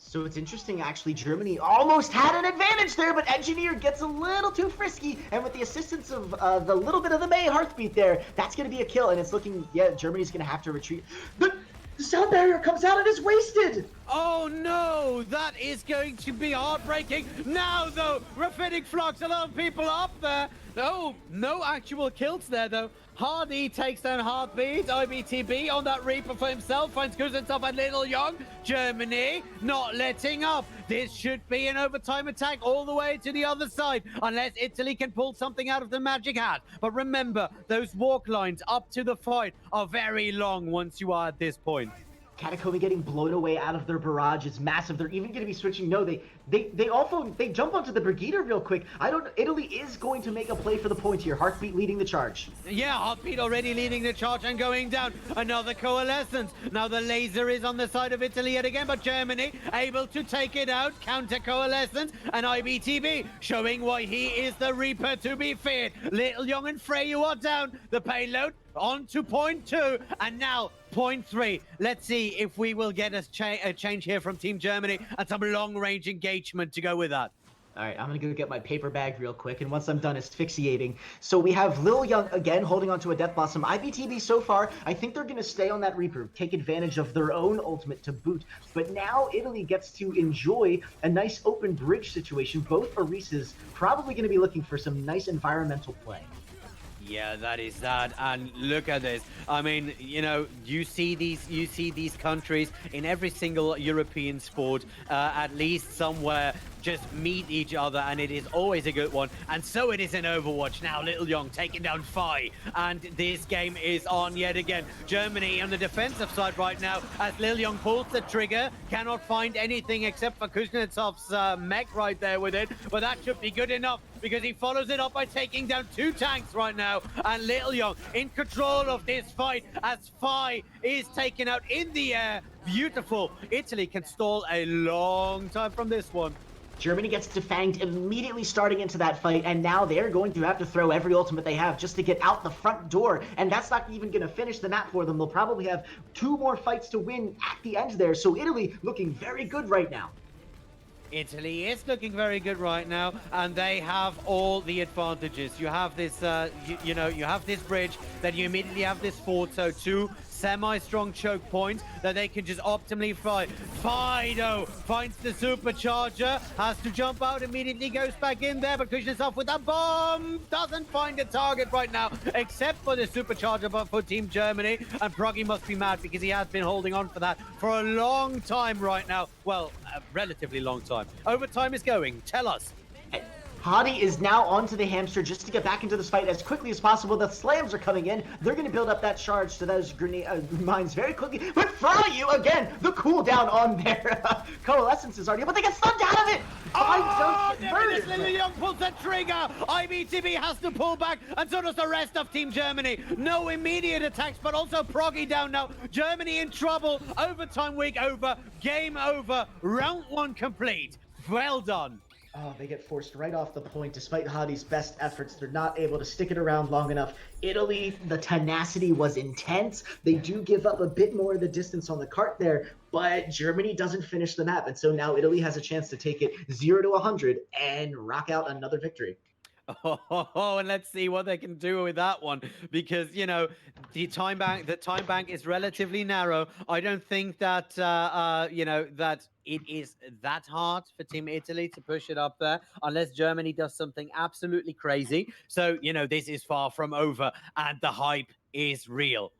So it's interesting, actually. Germany almost had an advantage there, but Engineer gets a little too frisky, and with the assistance of the little bit of the May Heartbeat there, that's going to be a kill, and it's looking, yeah, Germany's going to have to retreat. The sound barrier comes out and is wasted! Oh no, that is going to be heartbreaking. Now though, Raphidic Flux, a lot of people up there. Oh, no actual kills there though. Hardy takes down Heartbeat. IBTB on that Reaper for himself. Finds Kuznetsov and Little Young. Germany not letting up. This should be an overtime attack all the way to the other side. Unless Italy can pull something out of the magic hat. But remember, those walk lines up to the fight are very long once you are at this point. Catacomb getting blown away out of their barrage is massive. They're even going to be switching. No, they jump onto the Brigida real quick. Italy is going to make a play for the point here. Heartbeat leading the charge. Yeah, Heartbeat already leading the charge and going down. Another Coalescence. Now the laser is on the side of Italy yet again, but Germany able to take it out. Counter Coalescence and IBTB showing why he is the Reaper to be feared. Little Young and Frey, you are down. The payload on to point 2, and now point 3. Let's see if we will get a change here from Team Germany and some long-range engagement to go with that. All right, I'm going to go get my paper bag real quick, and once I'm done asphyxiating. So we have Lil Young again holding onto a Death Blossom. IBTB so far, I think they're going to stay on that Reaper, take advantage of their own ultimate to boot. But now Italy gets to enjoy a nice open bridge situation. Both Arises probably going to be looking for some nice environmental play. Yeah, that is that. And look at this. I mean, you see these countries in every single European sport, at least somewhere, just meet each other, and it is always a good one. And so it is in Overwatch. Now Little Young taking down Fai, and this game is on yet again. Germany on the defensive side right now, as Little Young pulls the trigger, cannot find anything except for Kuznetsov's mech right there with it, but that should be good enough because he follows it up by taking down 2 tanks right now, and Little Young in control of this fight as Fai is taken out in the air. Beautiful. Italy can stall a long time from this one. Germany gets defanged immediately starting into that fight, and now they're going to have to throw every ultimate they have just to get out the front door, and that's not even going to finish the map for them. They'll probably have 2 more fights to win at the end there, so Italy looking very good right now. Italy is looking very good right now, and they have all the advantages. You have this, you have this bridge, then you immediately have this fort, so 2 semi-strong choke points that they can just optimally fight. Fido finds the supercharger, has to jump out, immediately goes back in there, but Kuznetsov with a bomb doesn't find a target right now, except for the supercharger, but for Team Germany, and Proggy must be mad because he has been holding on for that for a long time right now. Well, a relatively long time. Overtime is going. Tell us. Hadi is now onto the hamster just to get back into this fight as quickly as possible. The slams are coming in. They're going to build up that charge to those grenade mines very quickly. But Fryu, again, the cooldown on their Coalescence is already, but they get stunned out of it! Oh, Little Young pulls the trigger! IBTB has to pull back, and so does the rest of Team Germany. No immediate attacks, but also Proggy down now. Germany in trouble. Overtime week over. Game over. Round 1 complete. Well done. Oh, they get forced right off the point. Despite Hadi's best efforts, they're not able to stick it around long enough. Italy, the tenacity was intense. They do give up a bit more of the distance on the cart there, but Germany doesn't finish the map. And so now Italy has a chance to take it 0 to 100 and rock out another victory. Oh, and let's see what they can do with that one because the time bank is relatively narrow. I don't think that that it is that hard for Team Italy to push it up there unless Germany does something absolutely crazy. So this is far from over, and the hype is real.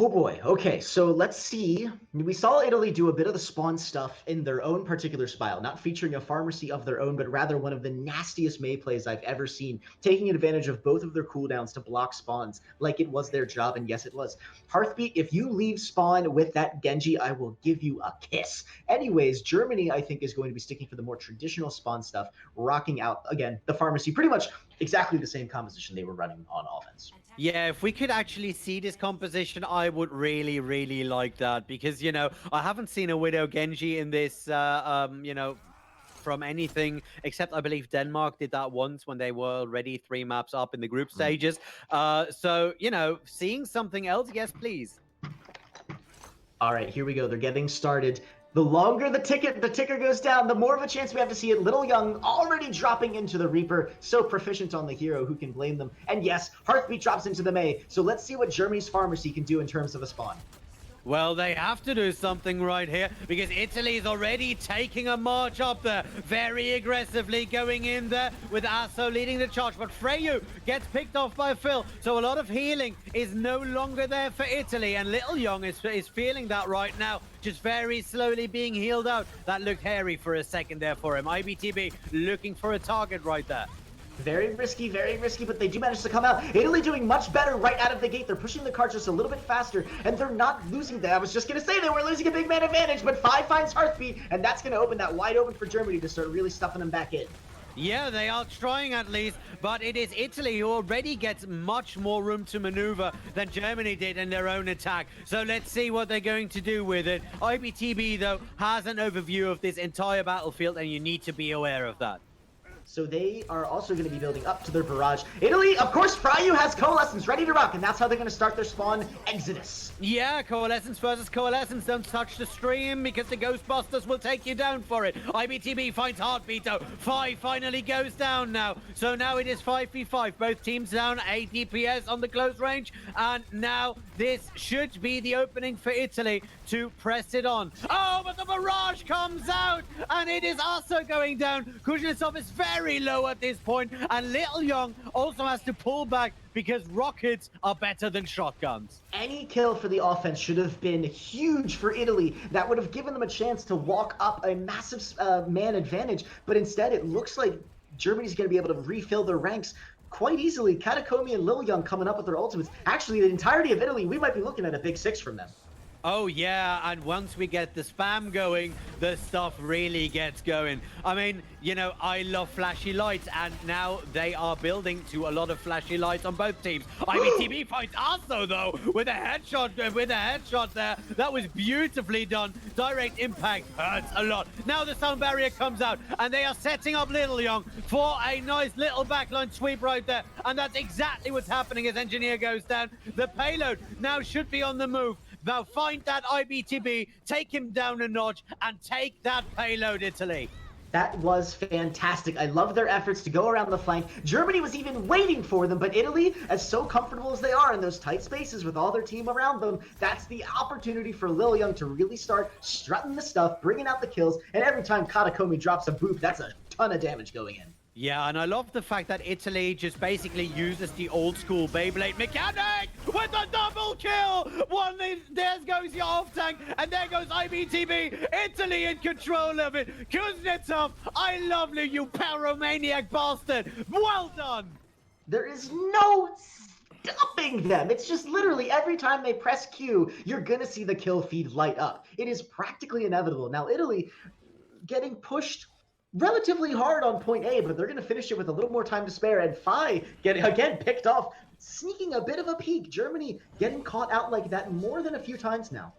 Oh boy. Okay, so let's see. We saw Italy do a bit of the spawn stuff in their own particular style, not featuring a pharmacy of their own, but rather one of the nastiest Mei plays I've ever seen, taking advantage of both of their cooldowns to block spawns like it was their job, and yes, it was. Hearthbeat, if you leave spawn with that Genji, I will give you a kiss. Anyways, Germany, I think, is going to be sticking for the more traditional spawn stuff, rocking out, again, the pharmacy, pretty much exactly the same composition they were running on offense. Yeah, if we could actually see this composition, I would really, really like that because I haven't seen a Widow Genji in this, from anything except I believe Denmark did that once when they were already 3 maps up in the group stages. So seeing something else, yes, please. All right, here we go. They're getting started. The longer the ticker goes down, the more of a chance we have to see it. Little Young already dropping into the Reaper, so proficient on the hero, who can blame them? And yes, Hearthbeat drops into the Mei, so let's see what Germany's Pharmacy can do in terms of a spawn. Well, they have to do something right here because Italy is already taking a march up there, very aggressively going in there with Asso leading the charge. But Freyu gets picked off by Phil, so a lot of healing is no longer there for Italy, and Little Young is feeling that right now, just very slowly being healed out. That looked hairy for a second there for him. IBTB looking for a target right there. Very risky, but they do manage to come out. Italy doing much better right out of the gate. They're pushing the cart just a little bit faster, and they're not losing that. I was just going to say they were losing a big man advantage, but 5 finds Hearthbeat, and that's going to open that wide open for Germany to start really stuffing them back in. Yeah, they are trying at least, but it is Italy who already gets much more room to maneuver than Germany did in their own attack. So let's see what they're going to do with it. IBTB, though, has an overview of this entire battlefield, and you need to be aware of that. So they are also going to be building up to their barrage. Italy, of course, Freyu has Coalescence ready to rock, and that's how they're going to start their spawn Exodus. Yeah, Coalescence versus Coalescence. Don't touch the stream because the Ghostbusters will take you down for it. IBTB finds Heartbeat, though. 5 finally goes down now. So now it is 5v5. Both teams down 8 DPS on the close range. And now this should be the opening for Italy to press it on. Oh, but the barrage comes out, and it is also going down. Kuznetsov is very low at this point, and Little Young also has to pull back because rockets are better than shotguns. Any kill for the offense should have been huge for Italy. That would have given them a chance to walk up a massive man advantage, but instead it looks like Germany's going to be able to refill their ranks quite easily. Katakomi and Lil Young coming up with their ultimates. Actually, the entirety of Italy, we might be looking at a big 6 from them. Oh, yeah, and once we get the spam going, the stuff really gets going. I mean, I love flashy lights, and now they are building to a lot of flashy lights on both teams. IBTB finds Asso, though, with a headshot there. That was beautifully done. Direct impact hurts a lot. Now the sound barrier comes out, and they are setting up Little Young for a nice little backline sweep right there, and that's exactly what's happening as Engineer goes down. The payload now should be on the move. Now find that IBTB, take him down a notch, and take that payload, Italy. That was fantastic. I love their efforts to go around the flank. Germany was even waiting for them, but Italy, as so comfortable as they are in those tight spaces with all their team around them, that's the opportunity for Lil Young to really start strutting the stuff, bringing out the kills, and every time Katakomi drops a boop, that's a ton of damage going in. Yeah, and I love the fact that Italy just basically uses the old school Beyblade mechanic with a double kill. There goes your off tank, and there goes IBTB. Italy in control of it. Kuznetsov, I love you, you pyromaniac bastard. Well done. There is no stopping them. It's just literally every time they press Q, you're going to see the kill feed light up. It is practically inevitable. Now, Italy getting pushed relatively hard on point A, but they're going to finish it with a little more time to spare, and Phi getting again picked off, sneaking a bit of a peek. Germany getting caught out like that more than a few times now.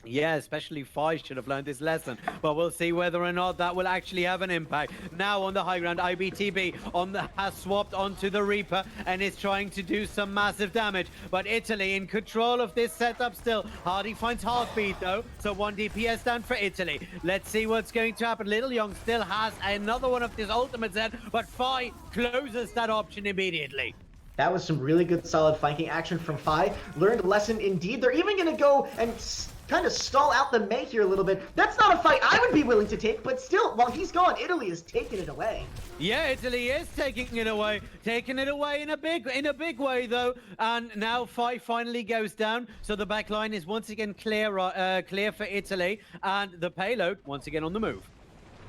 Yeah, especially Five should have learned this lesson, but we'll see whether or not that will actually have an impact. Now on the high ground, IBTB has swapped onto the Reaper and is trying to do some massive damage. But Italy in control of this setup still. Hardy finds Heartbeat though, so 1 DPS down for Italy. Let's see what's going to happen. Little Young still has another one of his ultimates in, but Fi closes that option immediately. That was some really good, solid flanking action from Fi. Learned a lesson indeed. They're even going to go and kind of stall out the Mei here a little bit. That's not a fight I would be willing to take, but still, while he's gone, Italy is taking it away. Yeah, Italy is taking it away in a big way though. And now Five finally goes down, so the back line is once again clear for Italy, and the payload once again on the move.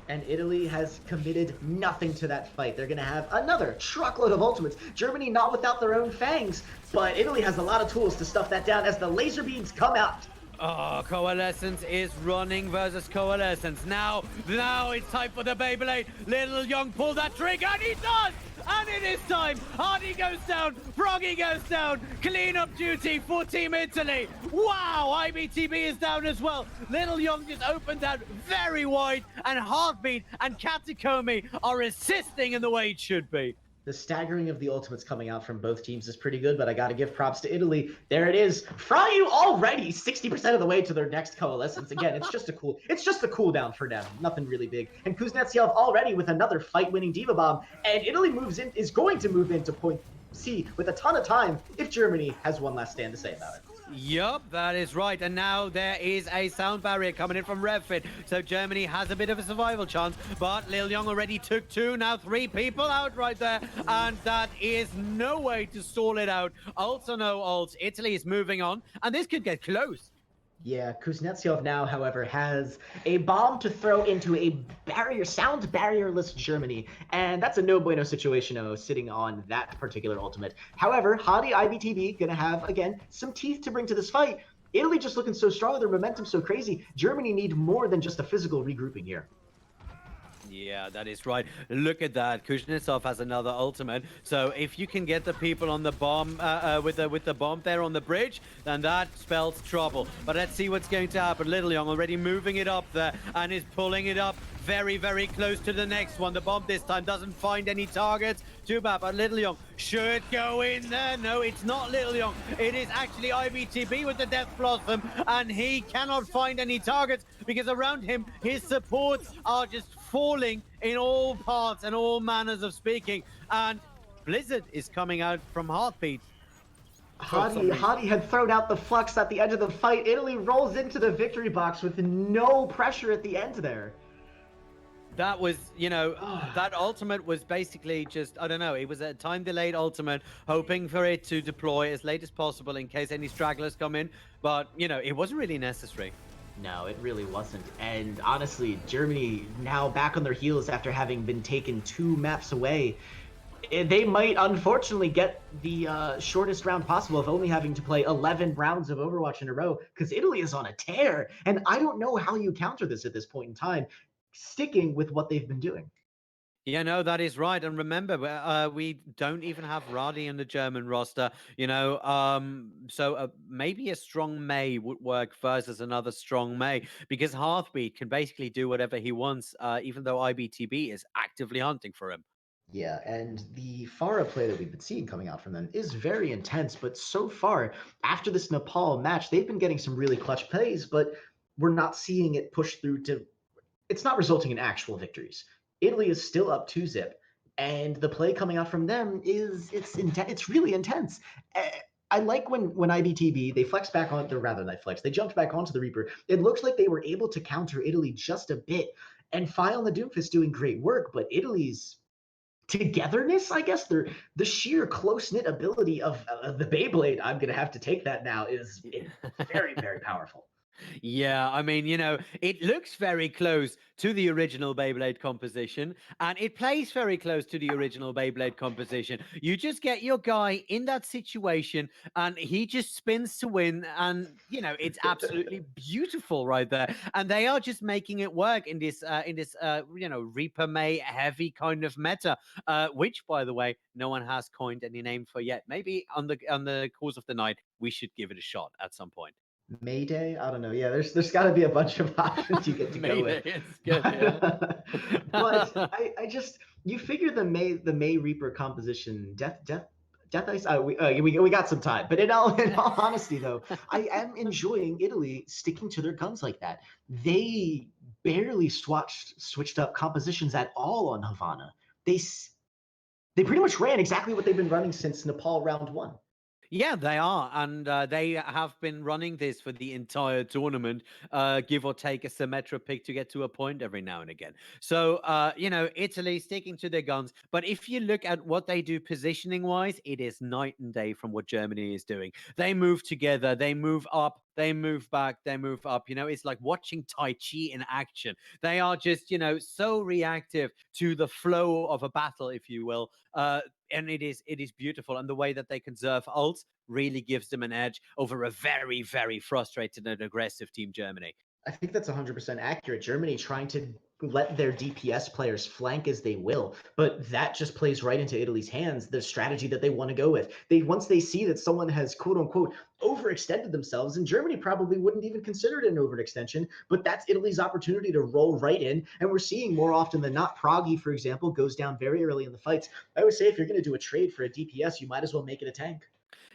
And Italy has committed nothing to that fight. They're going to have another truckload of ultimates. Germany not without their own fangs, but Italy has a lot of tools to stuff that down as the laser beams come out. Oh, Coalescence is running versus Coalescence. Now it's time for the Beyblade. Little Young pull that trigger, and he does! And it is time. Hardy goes down. Froggy goes down. Clean up duty for Team Italy. Wow, IBTB is down as well. Little Young just opened out very wide, and Heartbeat and Katakome are assisting in the way it should be. The staggering of the ultimates coming out from both teams is pretty good, but I got to give props to Italy. There it is. Fryu already 60% of the way to their next coalescence. Again, it's just a cooldown for them. Nothing really big. And Kuznetsov already with another fight-winning Diva Bomb. And Italy is going to move into point C with a ton of time if Germany has one last stand to say about it. Yup, that is right. And now there is a sound barrier coming in from Revfit. So Germany has a bit of a survival chance. But Lil Young already took two, now three people out right there. And that is no way to stall it out. Ults or no ults, Italy is moving on. And this could get close. Yeah, Kuznetsov now, however, has a bomb to throw into a sound barrierless Germany, and that's a no bueno situation sitting on that particular ultimate. However, Hadi IBTV gonna have, again, some teeth to bring to this fight. Italy just looking so strong, their momentum so crazy. Germany need more than just a physical regrouping here. Yeah, that is right. Look at that. Kuznetsov has another ultimate. So if you can get the people on the bomb with the bomb there on the bridge, then that spells trouble. But let's see what's going to happen. Little Young already moving it up there and is pulling it up very, very close to the next one. The bomb this time doesn't find any targets. Too bad, but Little Young should go in there. No, it's not Little Young. It is actually IBTB with the Death Blossom, and he cannot find any targets because around him, his supports are just falling in all parts and all manners of speaking. And Blizzard is coming out from Heartbeat. Hadi had thrown out the flux at the end of the fight. Italy rolls into the victory box with no pressure at the end there. That was, that ultimate was basically just, I don't know, it was a time-delayed ultimate, hoping for it to deploy as late as possible in case any stragglers come in. But, it wasn't really necessary. No, it really wasn't. And honestly, Germany now back on their heels after having been taken 2 maps away. They might unfortunately get the shortest round possible of only having to play 11 rounds of Overwatch in a row because Italy is on a tear. And I don't know how you counter this at this point in time, sticking with what they've been doing. Yeah, no, that is right. And remember, we don't even have Radi in the German roster, so maybe a strong Mei would work versus another strong Mei because Heartbeat can basically do whatever he wants, even though IBTB is actively hunting for him. Yeah, and the Pharah play that we've been seeing coming out from them is very intense, but so far, after this Nepal match, they've been getting some really clutch plays, but we're not seeing it push through to it's not resulting in actual victories. Italy is still up 2-zip, and the play coming out from them it's really intense. I like when IBTB they flex back on, or rather they flex, they jumped back onto the Reaper. It looks like they were able to counter Italy just a bit, and Fi on the Doomfist doing great work, but Italy's togetherness, I guess, the sheer close knit ability of the Beyblade. I'm gonna have to take that now. Is very very powerful. Yeah, I mean, it looks very close to the original Beyblade composition, and it plays very close to the original Beyblade composition. You just get your guy in that situation, and he just spins to win, and it's absolutely beautiful right there. And they are just making it work in this, Reaper May heavy kind of meta, which, by the way, no one has coined any name for yet. Maybe on the course of the night, we should give it a shot at some point. Mayday? I don't know. Yeah, there's got to be a bunch of options you get to go with. Mayday is good, yeah. But I just you figure the May Reaper composition, Death Ice. We got some time, but in all honesty though, I am enjoying Italy sticking to their guns like that. They barely switched up compositions at all on Havana. They pretty much ran exactly what they've been running since Nepal round one. Yeah, they are, and they have been running this for the entire tournament, give or take a Symmetra pick to get to a point every now and again. So, Italy sticking to their guns. But if you look at what they do positioning wise, it is night and day from what Germany is doing. They move together, they move up, they move back, they move up. It's like watching Tai Chi in action. They are just, so reactive to the flow of a battle, if you will. And it is beautiful, and the way that they conserve ults really gives them an edge over a very, very frustrated and aggressive team Germany. I think that's 100% accurate. Germany trying to let their DPS players flank as they will, but that just plays right into Italy's hands, the strategy that they want to go with. Once they see that someone has quote unquote overextended themselves, and Germany probably wouldn't even consider it an overextension, but that's Italy's opportunity to roll right in. And we're seeing more often than not, Proggy, for example, goes down very early in the fights. I would say if you're going to do a trade for a DPS, you might as well make it a tank.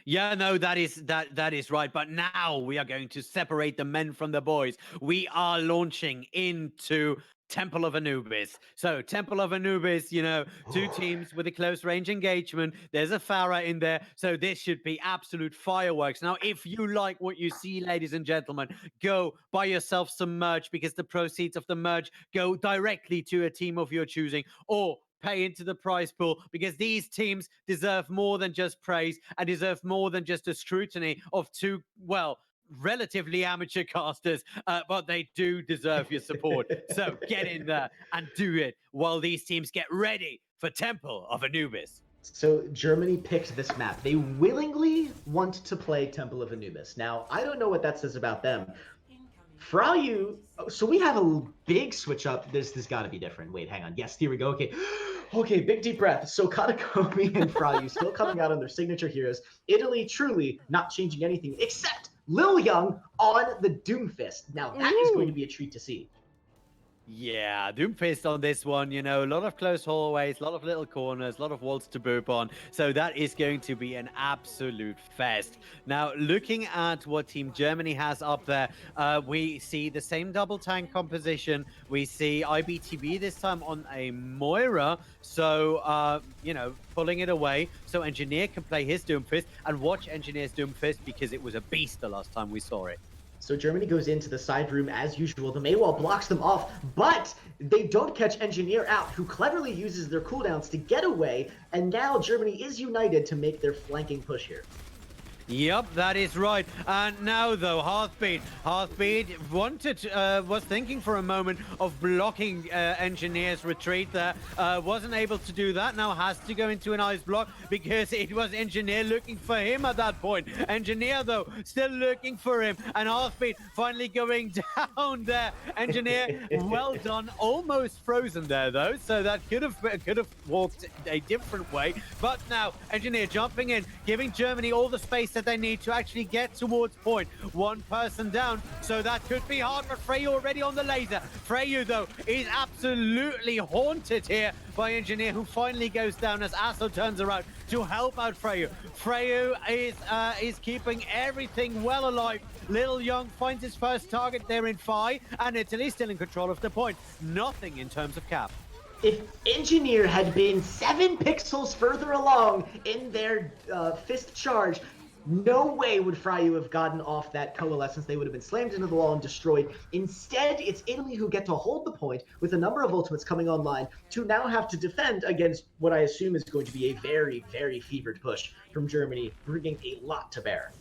Yeah, no, that is right. But now we are going to separate the men from the boys. We are launching into Temple of Anubis. So Temple of Anubis, two teams with a close range engagement. There's a Farah in there. So this should be absolute fireworks. Now, if you like what you see, ladies and gentlemen, go buy yourself some merch, because the proceeds of the merch go directly to a team of your choosing, or pay into the prize pool, because these teams deserve more than just praise and deserve more than just a scrutiny of two, well, relatively amateur casters, but they do deserve your support. So get in there and do it while these teams get ready for Temple of Anubis. So Germany picked this map. They willingly want to play Temple of Anubis. Now, I don't know what that says about them. Frau, so we have a big switch up. This got to be different. Wait, hang on. Yes, here we go. Okay, big deep breath. So Katakomi and Frau still coming out on their signature heroes. Italy truly not changing anything except Lil Young on the Doomfist. Now that is going to be a treat to see. Yeah, Doomfist on this one, a lot of close hallways, a lot of little corners, a lot of walls to boop on. So that is going to be an absolute fest. Now, looking at what Team Germany has up there, we see the same double tank composition. We see IBTB this time on a Moira. So, pulling it away so Engineer can play his Doomfist and watch Engineer's Doomfist, because it was a beast the last time we saw it. So Germany goes into the side room as usual. The Maywall blocks them off, but they don't catch Engineer out, who cleverly uses their cooldowns to get away, and now Germany is united to make their flanking push here. Yep, that is right. And now, though, Hearthbeat was thinking for a moment of blocking Engineer's retreat there. Wasn't able to do that. Now has to go into an ice block, because it was Engineer looking for him at that point. Engineer, though, still looking for him. And Hearthbeat finally going down there. Engineer, well done. Almost frozen there, though. So that could have walked a different way. But now, Engineer jumping in, giving Germany all the space that they need to actually get towards point. One person down, so that could be hard, but Freyu already on the laser. Freyu, though, is absolutely haunted here by Engineer, who finally goes down as Asso turns around to help out Freyu. Freyu is keeping everything well alive. Little Young finds his first target there in Phi, and Italy still in control of the point. Nothing in terms of cap. If Engineer had been 7 pixels further along in their fist charge, no way would Fryu have gotten off that coalescence. They would have been slammed into the wall and destroyed. Instead, it's Italy who get to hold the point with a number of ultimates coming online to now have to defend against what I assume is going to be a very, very fevered push from Germany, bringing a lot to bear.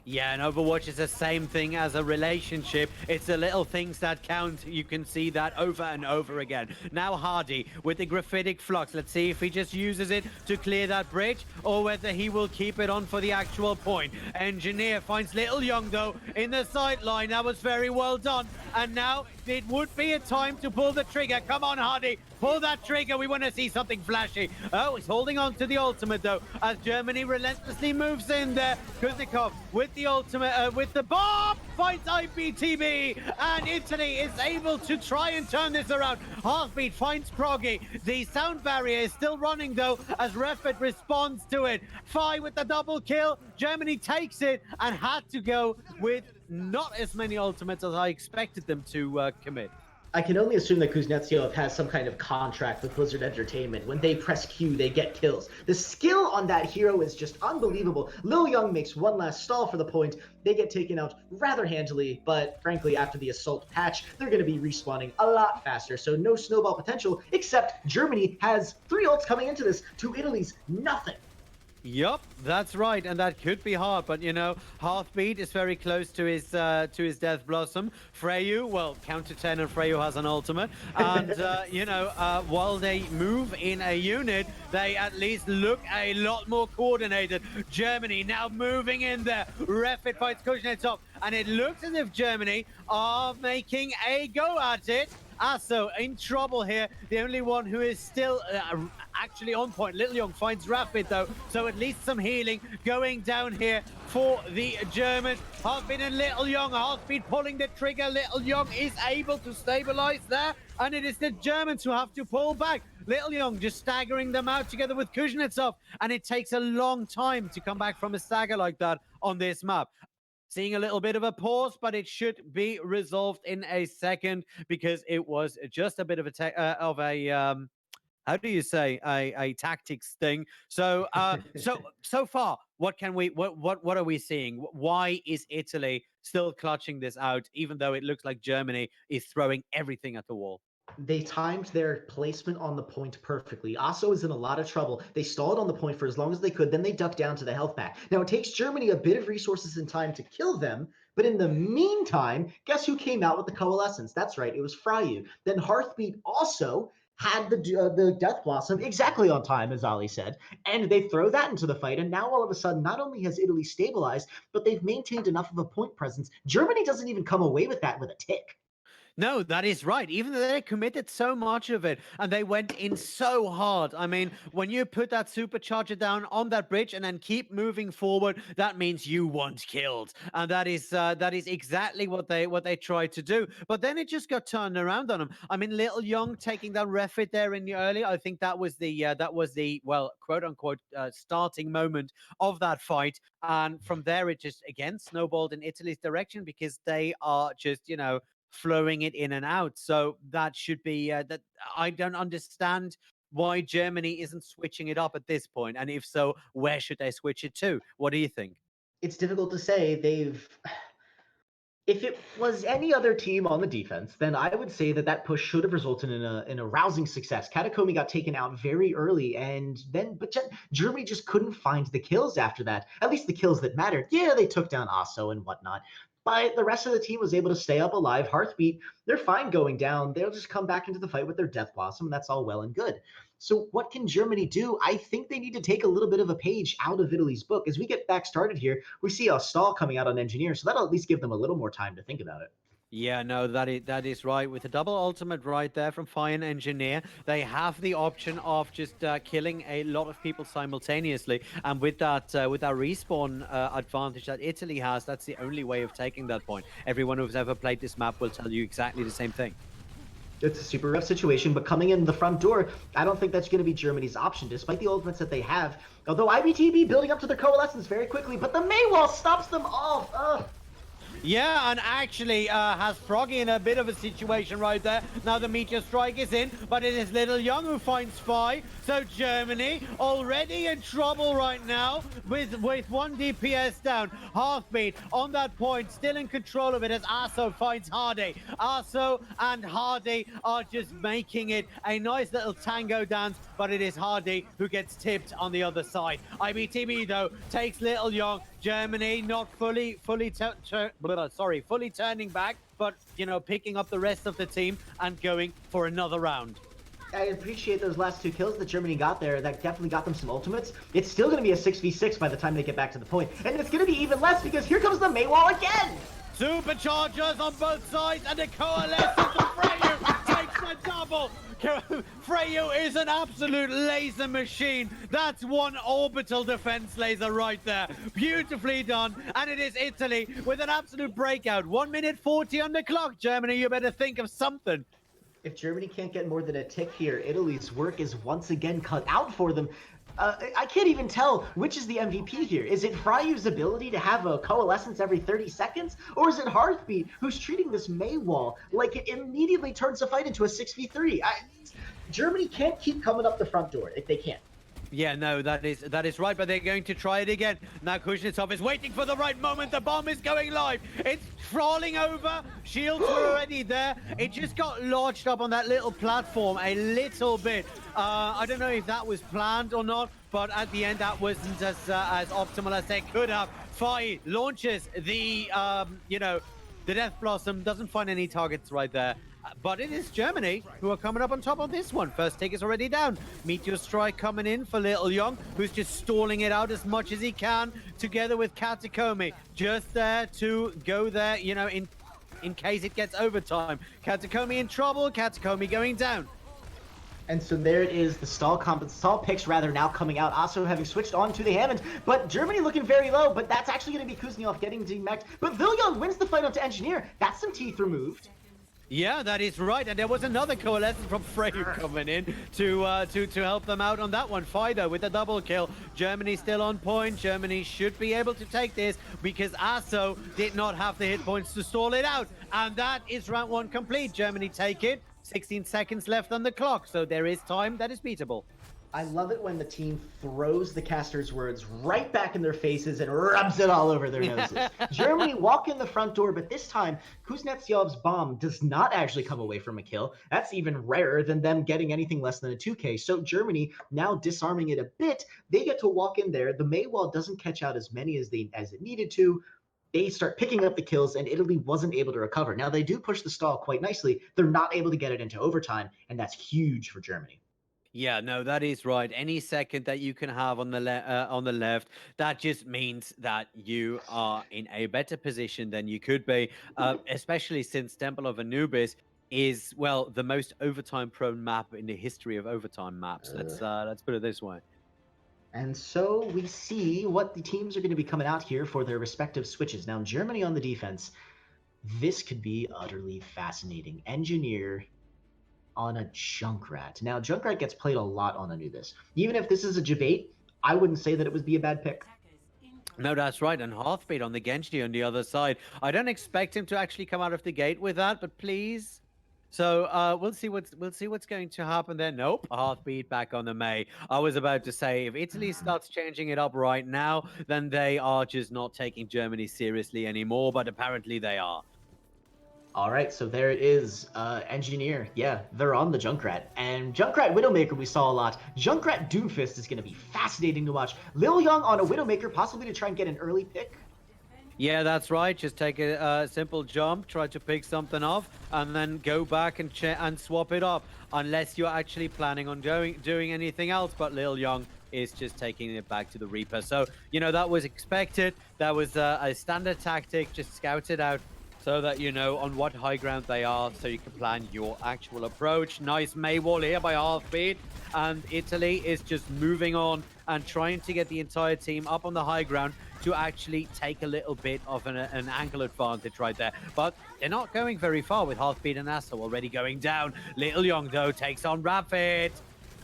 Yeah, and Overwatch is the same thing as a relationship. It's the little things that count. You can see that over and over again. Now Hardy with the graphitic flux. Let's see if he just uses it to clear that bridge, or whether he will keep it on for the actual point. Engineer finds Little Young, though, in the sideline. That was very well done. and now it would be a time to pull the trigger. Come on, Hardy, pull that trigger. We want to see something flashy. Oh, he's holding on to the ultimate, though, as Germany relentlessly moves in there. Kuznikov with the ultimate, with the bomb, finds IBTB, and Italy is able to try and turn this around. Heartbeat finds Proggy. The sound barrier is still running, though, as Refit responds to it. Fi with the double kill. Germany takes it and had to go with not as many ultimates as I expected them to commit. I can only assume that Kuznetsov has some kind of contract with Blizzard Entertainment. When they press Q, they get kills. The skill on that hero is just unbelievable. Lil Young makes one last stall for the point. They get taken out rather handily, but frankly, after the Assault patch, they're going to be respawning a lot faster, so no snowball potential, except Germany has 3 ults coming into this to Italy's nothing. Yup, that's right, and that could be hard. But you know, Heartbeat is very close to his Death Blossom. Freyu, well, counter 10, and Freyu has an ultimate. And you know, while they move in a unit, they at least look a lot more coordinated. Germany now moving in there. Refit fights Kuznetsov, and it looks as if Germany are making a go at it. Asso in trouble here. The only one who is still actually on point. Little Young finds Rapid, though, so at least some healing going down here for the Germans. Heartbeat and Little Young. Heartbeat pulling the trigger. Little Young is able to stabilize there, and it is the Germans who have to pull back. Little Young just staggering them out together with Kuznetsov, and it takes a long time to come back from a stagger like that on this map. Seeing a little bit of a pause, but it should be resolved in a second because it was just a bit of a how do you say a tactics thing. So so far, what are we seeing? Why is Italy still clutching this out, even though it looks like Germany is throwing everything at the wall? They timed their placement on the point perfectly. Asso is in a lot of trouble. They stalled on the point for as long as they could, then they ducked down to the health pack. Now, it takes Germany a bit of resources and time to kill them, but in the meantime, guess who came out with the coalescence? That's right, it was Freyu. Then Heartbeat also had the Death Blossom exactly on time, as Ali said, and they throw that into the fight, and now all of a sudden, not only has Italy stabilized, but they've maintained enough of a point presence. Germany doesn't even come away with that with a tick. No, that is right. Even though they committed so much of it and they went in so hard. I mean, when you put that supercharger down on that bridge and then keep moving forward, that means you want killed. And that is exactly what they tried to do. But then it just got turned around on them. I mean, Little Young taking down Refit there in the early. I think that was the well, quote unquote starting moment of that fight. And from there, it just again snowballed in Italy's direction because they are just flowing it in and out. So that should be that. I don't understand why Germany isn't switching it up at this point, and if so, where should they switch it to? What do you think? It's difficult to say. If it was any other team on the defense, then I would say that push should have resulted in a rousing success. Katakomi got taken out very early, but Germany just couldn't find the kills after that. At least the kills that mattered. Yeah, they took down Asso and whatnot, but the rest of the team was able to stay up alive. Heartbeat, they're fine going down. They'll just come back into the fight with their Death Blossom. That's all well and good. So what can Germany do? I think they need to take a little bit of a page out of Italy's book. As we get back started here, we see a stall coming out on Engineer, so that'll at least give them a little more time to think about it. Yeah, no, that is right. With the double ultimate right there from Fire Engineer, they have the option of just killing a lot of people simultaneously. And with that respawn advantage that Italy has, that's the only way of taking that point. Everyone who's ever played this map will tell you exactly the same thing. It's a super rough situation, but coming in the front door, I don't think that's going to be Germany's option, despite the ultimates that they have. Although IBTB building up to their coalescence very quickly, but the Maywall stops them off. Yeah, and actually has Froggy in a bit of a situation right there. Now the Meteor Strike is in, but it is Little Young who finds Fi. So Germany already in trouble right now with 1 DPS down. Heartbeat on that point, still in control of it as Asso finds Hardy. Asso and Hardy are just making it a nice little tango dance, but it is Hardy who gets tipped on the other side. IBTB though takes Little Young. Germany not fully turning back, but picking up the rest of the team and going for another round. I appreciate those last 2 kills that Germany got there. That definitely got them some ultimates. It's still going to be a 6v6 by the time they get back to the point. And it's going to be even less because here comes the Maywall again! Superchargers on both sides, and a coalescence of Freyu takes the double. Freyu is an absolute laser machine. That's one orbital defense laser right there. Beautifully done. And it is Italy with an absolute breakout. 1 minute 40 on the clock. Germany, you better think of something. If Germany can't get more than a tick here, Italy's work is once again cut out for them. I can't even tell which is the MVP here. Is it Fryu's ability to have a coalescence every 30 seconds? Or is it Hearthbeat, who's treating this May wall like it immediately turns the fight into a 6v3? Germany can't keep coming up the front door if they can't. Yeah, no, that is right, but they're going to try it again. Now Kuznetsov is waiting for the right moment. The bomb is going live. It's crawling over. Shields were already there. It just got lodged up on that little platform a little bit. I don't know if that was planned or not, but at the end that wasn't as optimal as they could have. Fai launches the the Death Blossom, doesn't find any targets right there. But it is Germany who are coming up on top of this one. First take is already down. Meteor Strike coming in for Little Young, who's just stalling it out as much as he can, together with Katakome, just there to go there, in case it gets overtime. Katakome in trouble, Katakome going down. And so there it is, the stall picks rather now coming out, also having switched on to the Hammond. But Germany looking very low, but that's actually going to be Kuznetsov getting demeched. But Villion wins the fight onto Engineer. That's some teeth removed. Yeah, that is right, and there was another coalescence from Freyu coming in to help them out on that one. Fido with a double kill. Germany still on point. Germany should be able to take this because Asso did not have the hit points to stall it out, and that is round one complete. Germany take it. 16 seconds left on the clock, so there is time that is beatable. I love it when the team throws the casters' words right back in their faces and rubs it all over their noses. Germany walk in the front door, but this time Kuznetsov's bomb does not actually come away from a kill. That's even rarer than them getting anything less than a 2K. So Germany now disarming it a bit. They get to walk in there. The May wall doesn't catch out as many as it needed to. They start picking up the kills, and Italy wasn't able to recover. Now, they do push the stall quite nicely. They're not able to get it into overtime, and that's huge for Germany. Yeah, no, that is right. Any second that you can have on the left, that just means that you are in a better position than you could be, especially since Temple of Anubis is, well, the most overtime-prone map in the history of overtime maps. Let's put it this way. And so we see what the teams are going to be coming out here for their respective switches. Now, Germany on the defense, this could be utterly fascinating. Engineer on a Junkrat. Now, Junkrat gets played a lot on Anubis. Even if this is a debate, I wouldn't say that it would be a bad pick. No, that's right. And Hearthbeat on the Genji on the other side. I don't expect him to actually come out of the gate with that, but please. So we'll see what's going to happen there. Nope, Hearthbeat back on the May. I was about to say, if Italy starts changing it up right now, then they are just not taking Germany seriously anymore, but apparently they are. All right, so there it is. Engineer, yeah, they're on the Junkrat. And Junkrat Widowmaker we saw a lot. Junkrat Doomfist is going to be fascinating to watch. Lil Young on a Widowmaker, possibly to try and get an early pick. Yeah, that's right. Just take a simple jump, try to pick something off, and then go back and swap it up. Unless you're actually planning on doing anything else. But Lil Young is just taking it back to the Reaper. So, that was expected. That was a standard tactic. Just scout it out so that you know on what high ground they are, so you can plan your actual approach. Nice May wall here by Hearthbeat. And Italy is just moving on and trying to get the entire team up on the high ground to actually take a little bit of an angle advantage right there. But they're not going very far with Hearthbeat and Asso already going down. Little Young, though, takes on Rapid.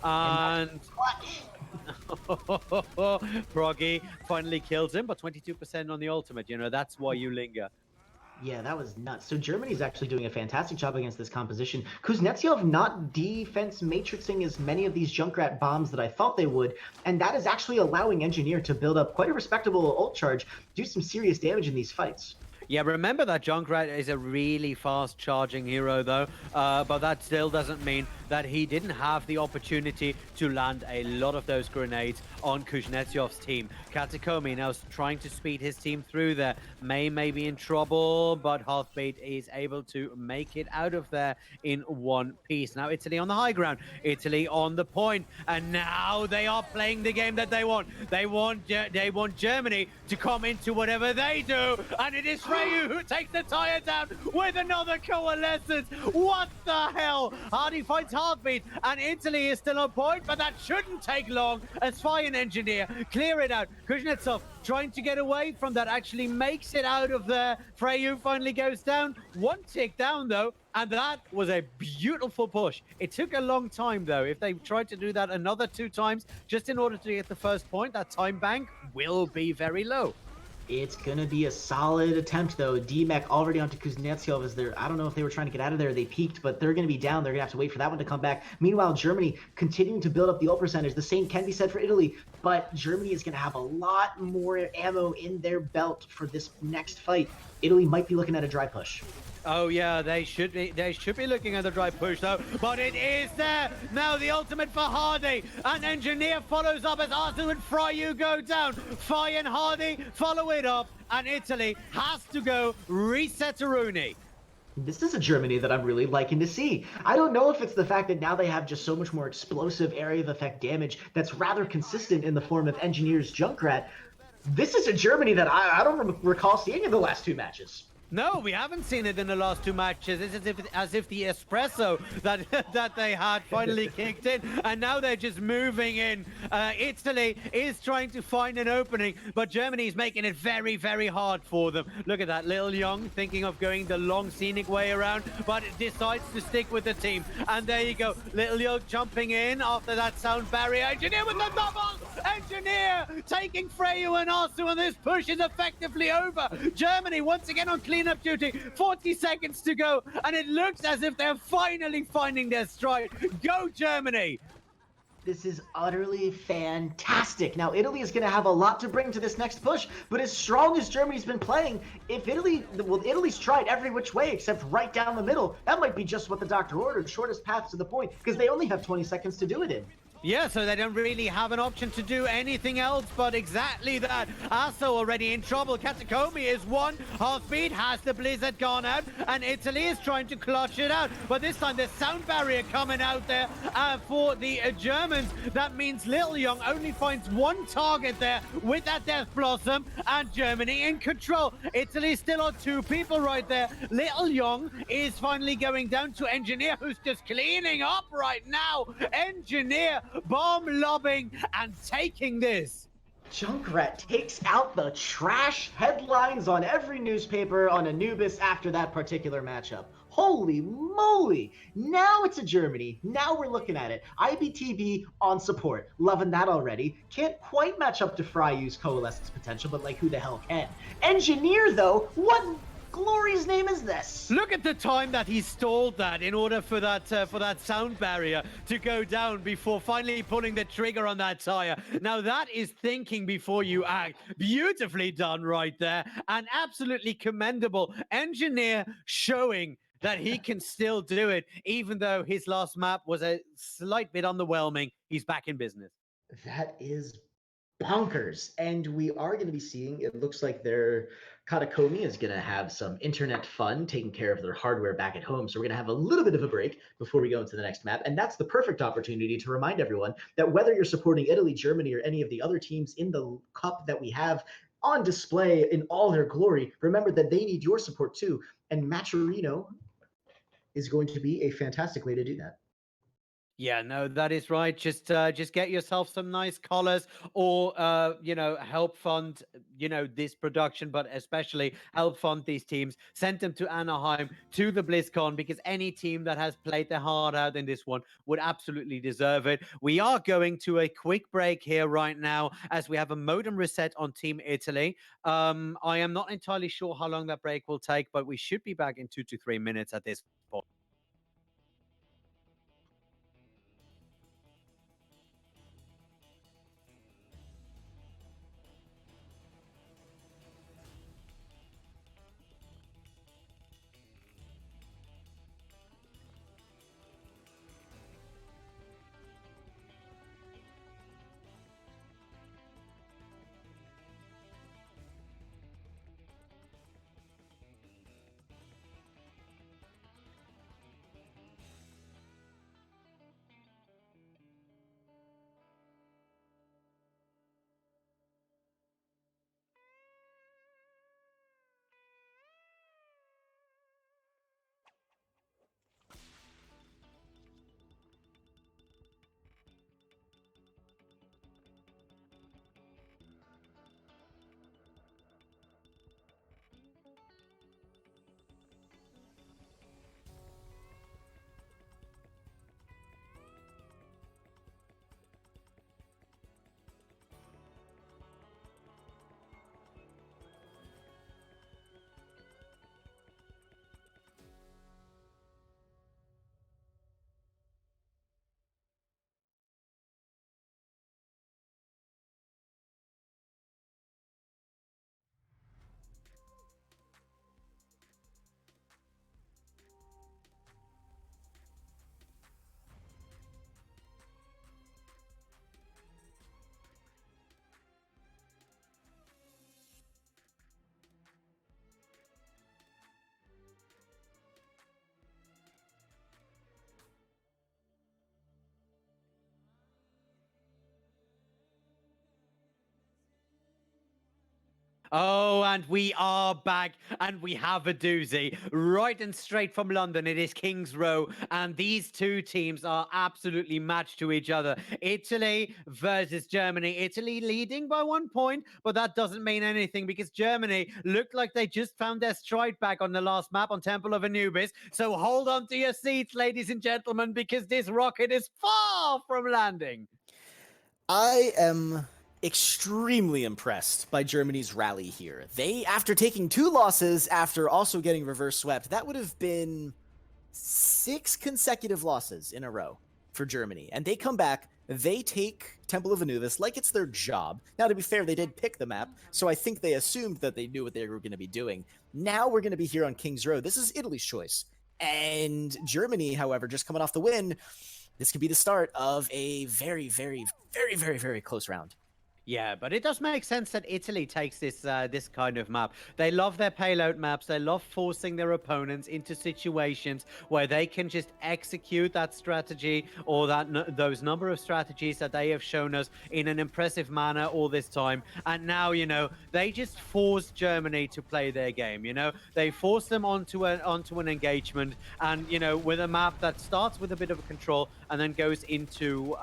And Proggy finally kills him, but 22% on the ultimate. That's why you linger. Yeah, that was nuts. So Germany's actually doing a fantastic job against this composition. Kuznetsov not defense matrixing as many of these Junkrat bombs that I thought they would, and that is actually allowing Engineer to build up quite a respectable ult charge, do some serious damage in these fights. Yeah, remember that Junkrat is a really fast charging hero, though, but that still doesn't mean that he didn't have the opportunity to land a lot of those grenades on Kuznetsov's team. Katakome now trying to speed his team through there. May be in trouble, but Hearthbeat is able to make it out of there in one piece. Now Italy on the high ground, Italy on the point, and now they are playing the game that they want. They want Germany to come into whatever they do, and it is Freyu Freyu who takes the tire down with another coalescence. What the hell? Hardy finds Heartbeat, and Italy is still on point, but that shouldn't take long as Fire and Engineer clear it out. Kuznetsov trying to get away from that, actually makes it out of there. Freyu finally goes down. One tick down, though, and that was a beautiful push. It took a long time, though. If they tried to do that another 2 times just in order to get the first point, that time bank will be very low. It's going to be a solid attempt, though. DMEC already onto Kuznetsov as they're, I don't know if they were trying to get out of there. They peaked, but they're going to be down. They're going to have to wait for that one to come back. Meanwhile, Germany continuing to build up the ult percentage. The same can be said for Italy, but Germany is going to have a lot more ammo in their belt for this next fight. Italy might be looking at a dry push. Oh yeah, they should be looking at the dry push though, but it is there. Now the ultimate for Hardy, and Engineer follows up as Arthur and Freyu go down. Fire and Hardy follow it up, and Italy has to go reset to Rooney. This is a Germany that I'm really liking to see. I don't know if it's the fact that now they have just so much more explosive area of effect damage that's rather consistent in the form of Engineer's Junkrat. This is a Germany that I don't recall seeing in the last 2 matches. No, we haven't seen it in the last 2 matches. It's as if the espresso that they had finally kicked in, and now they're just moving in. Italy is trying to find an opening, but Germany is making it very, very hard for them. Look at that, Little Young thinking of going the long scenic way around, but it decides to stick with the team. And there you go, Little Young jumping in after that sound barrier. Engineer with the double! Engineer taking Freyu and Arsu, and this push is effectively over. Germany once again on clean up duty. 40 seconds to go, and it looks as if they're finally finding their stride. Go Germany! This is utterly fantastic. Now, Italy is going to have a lot to bring to this next push, but as strong as Germany's been playing, if Italy's tried every which way except right down the middle. That might be just what the doctor ordered, shortest path to the point, because they only have 20 seconds to do it in. Yeah, so they don't really have an option to do anything else but exactly that. Asso already in trouble. Katakomi is one. Heartbeat has the Blizzard gone out, and Italy is trying to clutch it out. But this time there's sound barrier coming out there for the Germans. That means Little Young only finds one target there with that Death Blossom, and Germany in control. Italy still on 2 people right there. Little Young is finally going down to Engineer, who's just cleaning up right now. Engineer bomb lobbing and taking this. Junkrat takes out the trash headlines on every newspaper on Anubis after that particular matchup. Holy moly! Now it's a Germany. Now we're looking at it. IBTB on support. Loving that already. Can't quite match up to Fryu's coalescence potential, but like who the hell can? Engineer though, what glory's name is this? Look at the time that he stalled that in order for that sound barrier to go down before finally pulling the trigger on that tire. Now that is thinking before you act. Beautifully done right there, and absolutely commendable. Engineer showing that he can still do it, even though his last map was a slight bit underwhelming. He's back in business. That is bonkers. And we are going to be seeing, it looks like their Katakomi is going to have some internet fun taking care of their hardware back at home. So we're going to have a little bit of a break before we go into the next map. And that's the perfect opportunity to remind everyone that whether you're supporting Italy, Germany, or any of the other teams in the cup that we have on display in all their glory, remember that they need your support too. And Matcherino is going to be a fantastic way to do that. Yeah, no, that is right. Just get yourself some nice collars, or help fund this production, but especially help fund these teams. Send them to Anaheim, to the BlizzCon, because any team that has played their heart out in this one would absolutely deserve it. We are going to a quick break here right now as we have a modem reset on Team Italy. I am not entirely sure how long that break will take, but we should be back in 2 to 3 minutes at this point. Oh, and we are back, and we have a doozy. Right and straight from London, it is King's Row, and these two teams are absolutely matched to each other. Italy versus Germany. Italy leading by 1 point, but that doesn't mean anything because Germany looked like they just found their stride back on the last map on Temple of Anubis. So hold on to your seats, ladies and gentlemen, because this rocket is far from landing. I am extremely impressed by Germany's rally here. They, after taking 2 losses, after also getting reverse swept, that would have been 6 consecutive losses in a row for Germany. And they come back, they take Temple of Anubis like it's their job. Now, to be fair, they did pick the map, so I think they assumed that they knew what they were going to be doing. Now we're going to be here on King's Row. This is Italy's choice. And Germany, however, just coming off the win, this could be the start of a very, very, very, very, very close round. Yeah, but it does make sense that Italy takes this kind of map. They love their payload maps. They love forcing their opponents into situations where they can just execute that strategy or those number of strategies that they have shown us in an impressive manner all this time. And now, they just force Germany to play their game. They force them onto an engagement, and with a map that starts with a bit of control and then goes into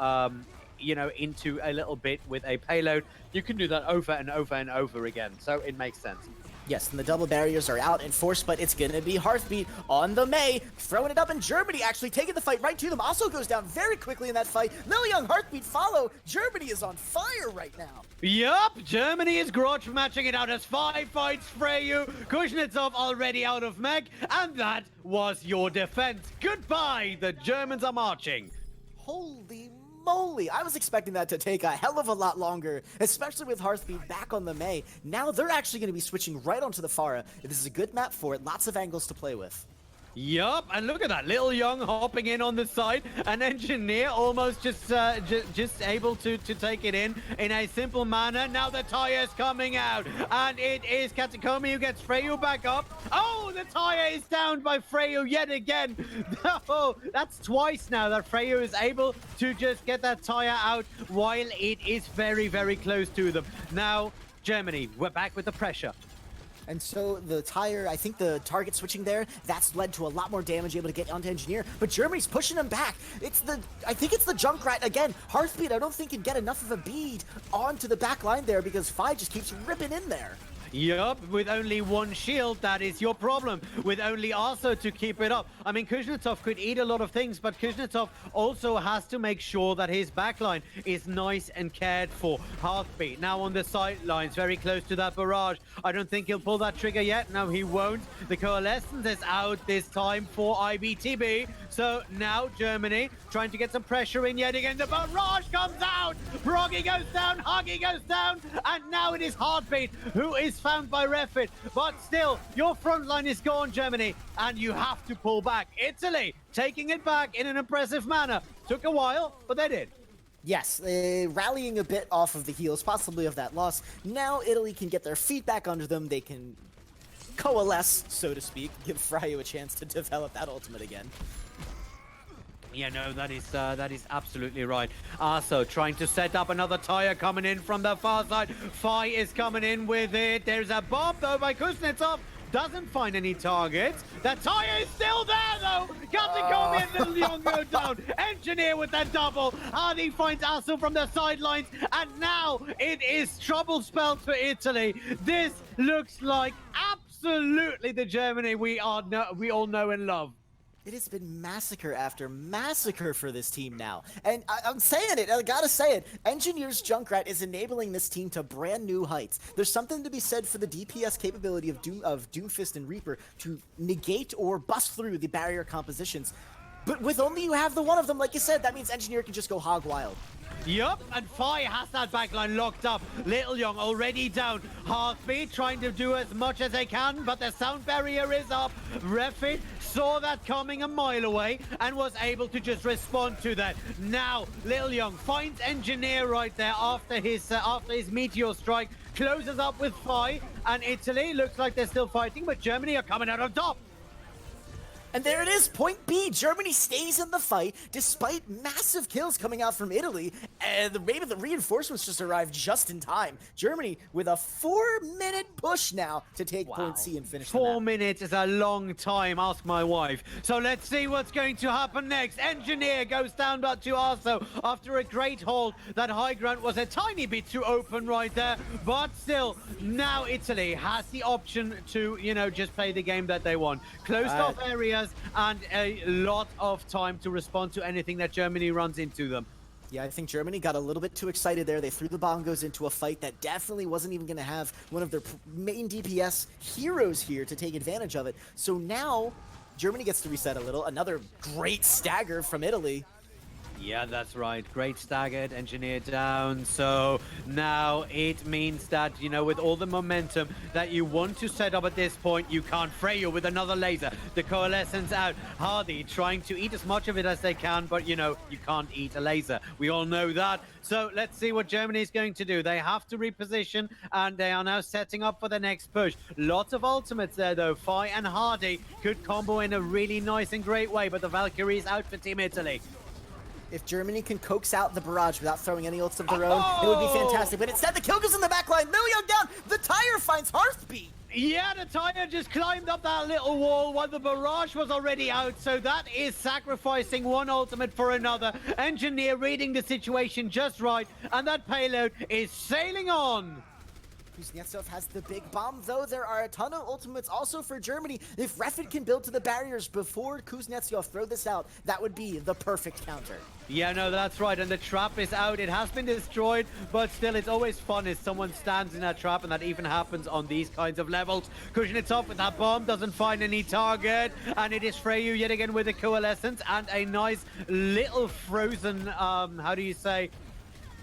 into a little bit with a payload. You can do that over and over and over again. So it makes sense. Yes, and the double barriers are out in force, but it's going to be Hearthbeat on the May, throwing it up, and Germany actually taking the fight right to them. Also goes down very quickly in that fight. Lil Young, Hearthbeat follow. Germany is on fire right now. Yup, Germany is grudge matching it out as 5 fights. Freyu, Kuznetsov already out of mech, and that was your defense. Goodbye, the Germans are marching. Holy moly, I was expecting that to take a hell of a lot longer, especially with Hearthbeat back on the May. Now they're actually going to be switching right onto the Pharah. This is a good map for it, lots of angles to play with. Yup, and look at that, Little Young hopping in on the side, an engineer almost just able to take it in a simple manner. Now the tire's coming out, and it is Katakomi who gets Freyu back up. Oh, the tire is down by Freyu yet again. Oh, that's twice now that Freyu is able to just get that tire out while it is very, very close to them. Now, Germany, we're back with the pressure. And so the tire, I think the target switching there, that's led to a lot more damage able to get onto Engineer. But Germany's pushing him back. I think it's the Junkrat again. Hearthbeat, I don't think can get enough of a bead onto the back line there because Fi just keeps ripping in there. Yup, with only 1 shield, that is your problem. With only Arso to keep it up. I mean, Kuznetsov could eat a lot of things, but Kuznetsov also has to make sure that his backline is nice and cared for. Hearthbeat now on the sidelines, very close to that barrage. I don't think he'll pull that trigger yet. No, he won't. The Coalescence is out this time for IBTB. So now Germany trying to get some pressure in yet again. The barrage comes out. Broggy goes down. Huggy goes down. And now it is Heartbeat who is found by Refit. But still, your front line is gone, Germany. And you have to pull back. Italy taking it back in an impressive manner. Took a while, but they did. Yes, rallying a bit off of the heels, possibly of that loss. Now Italy can get their feet back under them. They can coalesce, so to speak, give Freyu a chance to develop that ultimate again. Yeah, no, that is absolutely right. Arso trying to set up another tire coming in from the far side. Fi is coming in with it. There's a bomb, though, by Kuznetsov. Doesn't find any targets. The tire is still there, though. Katakomi and Little Young go down. Engineer with that double. Hardy finds Arso from the sidelines. And now it is trouble spelled for Italy. This looks like absolutely the Germany we all know and love. It has been massacre after massacre for this team now. And I'm saying it, I gotta say it. Engineer's Junkrat is enabling this team to brand new heights. There's something to be said for the DPS capability of Doomfist and Reaper to negate or bust through the barrier compositions. But with only you have the one of them, like you said, that means Engineer can just go hog wild. Yup, and Fi has that backline locked up. Little Young already down. Heartbeat trying to do as much as they can, but the sound barrier is up. Refit saw that coming a mile away and was able to just respond to that. Now, Little Young finds Engineer right there after his meteor strike, closes up with Fi, and Italy looks like they're still fighting, but Germany are coming out on top. And there it is, point B. Germany stays in the fight despite massive kills coming out from Italy, and maybe the reinforcements just arrived just in time. Germany with a 4-minute push now to take point C and finish the 4 map. minutes is a long time, ask my wife. So let's see what's going to happen next. Engineer goes down but to Arso after a great hold. That high ground was a tiny bit too open right there, but still, now Italy has the option to, you know, just play the game that they want. Closed off areas and a lot of time to respond to anything that Germany runs into them. Yeah, I think Germany got a little bit too excited there. They threw the bongos into a fight that definitely wasn't even going to have one of their main DPS heroes here to take advantage of it. So now, Germany gets to reset a little. Another great stagger from Italy. Yeah, that's right. Great staggered, engineer down. So now it means that, you know, with all the momentum that you want to set up at this point, you can't Freya with another laser. The coalescence out. Hardy trying to eat as much of it as they can, but, you know, you can't eat a laser. We all know that. So let's see what Germany is going to do. They have to reposition, and they are now setting up for the next push. Lots of ultimates there, though. Fi and Hardy could combo in a really nice and great way, but the Valkyrie is out for Team Italy. If Germany can coax out the barrage without throwing any ults of their own, it would be fantastic. But instead, the kill goes in the backline. Liliang down. The tire finds Hearthbeat. Yeah, the tire just climbed up that little wall while the barrage was already out, so that is sacrificing one ultimate for another. Engineer reading the situation just right, and that payload is sailing on. Kuznetsov has the big bomb, though. There are a ton of ultimates also for Germany. If Refit can build to the barriers before Kuznetsov throw this out, that would be the perfect counter. Yeah, no, that's right, and the trap is out. It has been destroyed, but still, it's always fun if someone stands in that trap, and that even happens on these kinds of levels. Kuznetsov with that bomb doesn't find any target, and it is Freyu yet again with a coalescence and a nice little frozen, how do you say,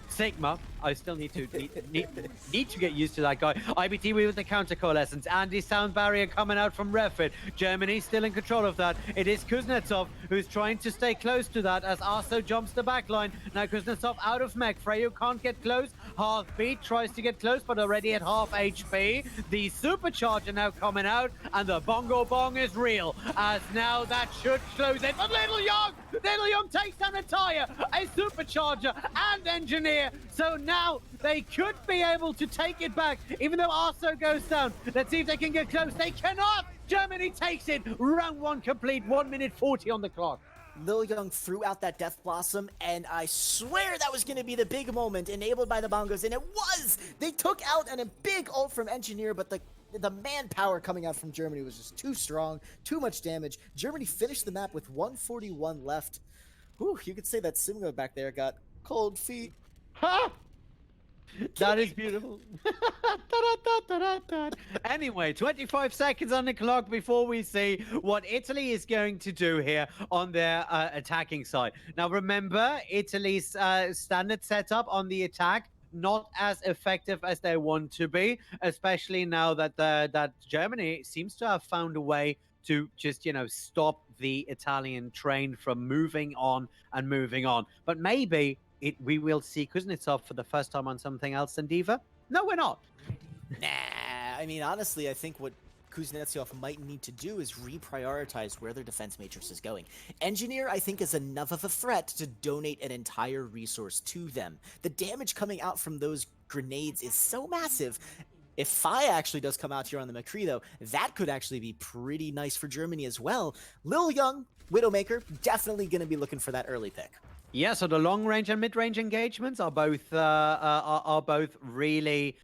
Sigma. I still need to get used to that guy. IBT with the counter coalescence and the sound barrier coming out from Refit. Germany still in control of that. It is Kuznetsov who's trying to stay close to that as Arso jumps the back line. Now Kuznetsov out of mech. Freyu can't get close. Hearthbeat tries to get close, but already at half HP. The supercharger now coming out, and the bongo bong is real. As now that should close it. But Little Young takes down a tire, a supercharger, and engineer. So now they could be able to take it back, even though Arso goes down. Let's see if they can get close. They cannot! Germany takes it. Round one complete, 1 minute 40 on the clock. Lil Young threw out that Death Blossom, and I swear that was going to be the big moment enabled by the bongos, and it was! They took out a big ult from Engineer, but the manpower coming out from Germany was just too strong, too much damage. Germany finished the map with 141 left. Whew, you could say that Simgo back there got cold feet. Ha! That is beautiful. Anyway, 25 seconds on the clock before we see what Italy is going to do here on their attacking side. Now, remember, Italy's standard setup on the attack, not as effective as they want to be, especially now that that Germany seems to have found a way to just, you know, stop the Italian train from moving on and moving on. But maybe we will see Kuznetsov for the first time on something else than Diva? No, we're not. Nah, I mean, honestly, I think what Kuznetsov might need to do is reprioritize where their defense matrix is going. Engineer, I think, is enough of a threat to donate an entire resource to them. The damage coming out from those grenades is so massive. If Fi actually does come out here on the McCree, though, that could actually be pretty nice for Germany as well. Lil Young, Widowmaker, definitely going to be looking for that early pick. Yeah, so the long-range and mid-range engagements are both really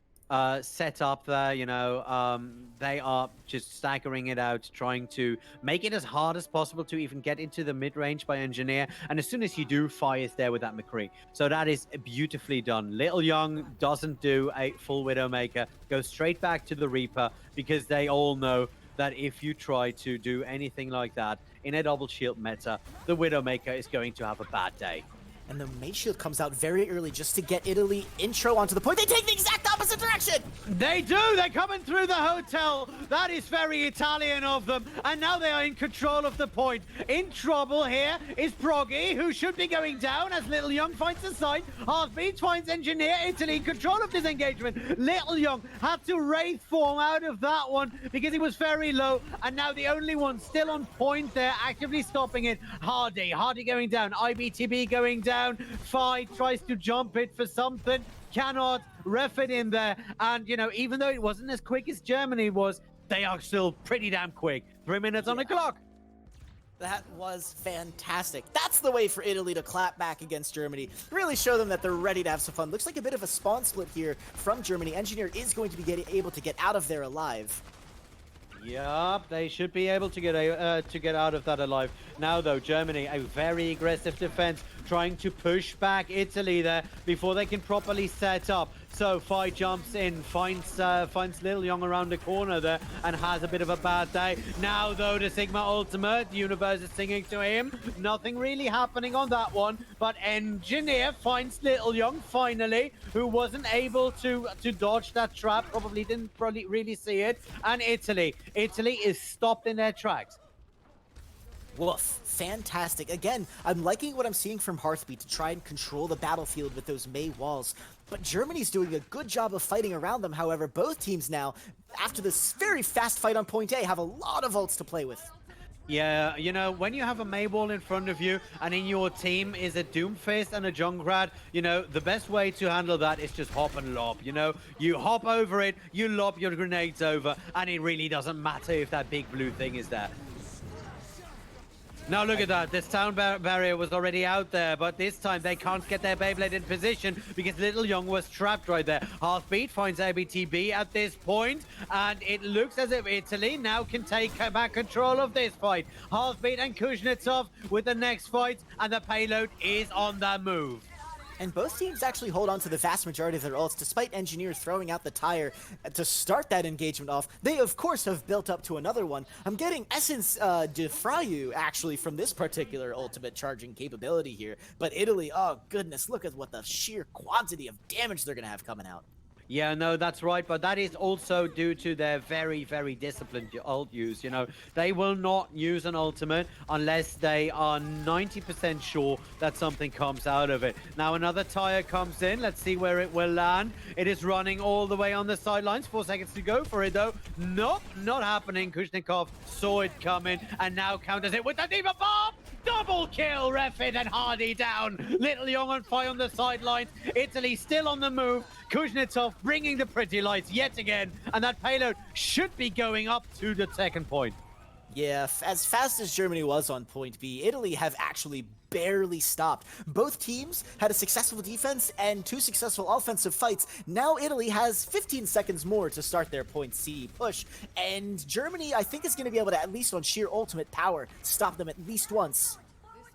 set up there. You know, they are just staggering it out, trying to make it as hard as possible to even get into the mid-range by Engineer. And as soon as you do, Fi is there with that McCree. So that is beautifully done. Little Young doesn't do a full Widowmaker, goes straight back to the Reaper, because they all know that if you try to do anything like that in a double shield meta, the Widowmaker is going to have a bad day. And the Mage Shield comes out very early just to get Italy intro onto the point. They take the exact opposite direction! They do! They're coming through the hotel! That is very Italian of them. And now they are in control of the point. In trouble here is Proggy, who should be going down as Little Young finds the side. Heartbeat finds Engineer. Italy in control of this engagement. Little Young had to Wraith form out of that one because he was very low. And now the only one still on point there, actively stopping it. Hardy going down. IBTB going down. Fi tries to jump it for something. Cannot ref it in there. And, you know, even though it wasn't as quick as Germany was, they are still pretty damn quick. 3 minutes on the clock. That was fantastic. That's the way for Italy to clap back against Germany. Really show them that they're ready to have some fun. Looks like a bit of a spawn split here from Germany. Engineer is going to be able to get out of there alive. Yup, they should be able to get out of that alive. Now, though, Germany, a very aggressive defense, trying to push back Italy there before they can properly set up. So Fi jumps in, finds Little Young around the corner there, and has a bit of a bad day. Now, though, the Sigma ultimate, the universe is singing to him. Nothing really happening on that one, but Engineer finds Little Young finally, who wasn't able to dodge that trap. Probably didn't really see it. And Italy is stopped in their tracks. Woof. Fantastic. Again, I'm liking what I'm seeing from Hearthbeat to try and control the battlefield with those Mei walls. But Germany's doing a good job of fighting around them. However, both teams now, after this very fast fight on point A, have a lot of ults to play with. Yeah, you know, when you have a Mei wall in front of you and in your team is a Doomfist and a Junkrat, you know, the best way to handle that is just hop and lob, you know? You hop over it, you lob your grenades over, and it really doesn't matter if that big blue thing is there. Now look at that, this sound barrier was already out there, but this time they can't get their Beyblade in position because Little Young was trapped right there. Heartbeat finds ABTB at this point, and it looks as if Italy now can take back control of this fight. Heartbeat and Kuznetsov with the next fight, and the payload is on the move. And both teams actually hold on to the vast majority of their ults, despite Engineer throwing out the tire to start that engagement off. They, of course, have built up to another one. I'm getting Essence de Frayu, actually, from this particular ultimate charging capability here. But Italy, oh goodness, look at what the sheer quantity of damage they're going to have coming out. Yeah, no, that's right, but that is also due to their very, very disciplined ult use, you know. They will not use an ultimate unless they are 90% sure that something comes out of it. Now, another tire comes in. Let's see where it will land. It is running all the way on the sidelines. 4 seconds to go for it, though. Nope, not happening. Kuznetsov saw it coming and now counters it with the Diva Bomb! Double kill, Refit and Hardy down. Little Young on fire on the sidelines. Italy still on the move. Kuznetsov bringing the pretty lights yet again. And that payload should be going up to the second point. Yeah, as fast as Germany was on point B, Italy have actually barely stopped. Both teams had a successful defense and 2 successful offensive fights. Now Italy has 15 seconds more to start their point C push. And Germany, I think, is going to be able to, at least on sheer ultimate power, stop them at least once.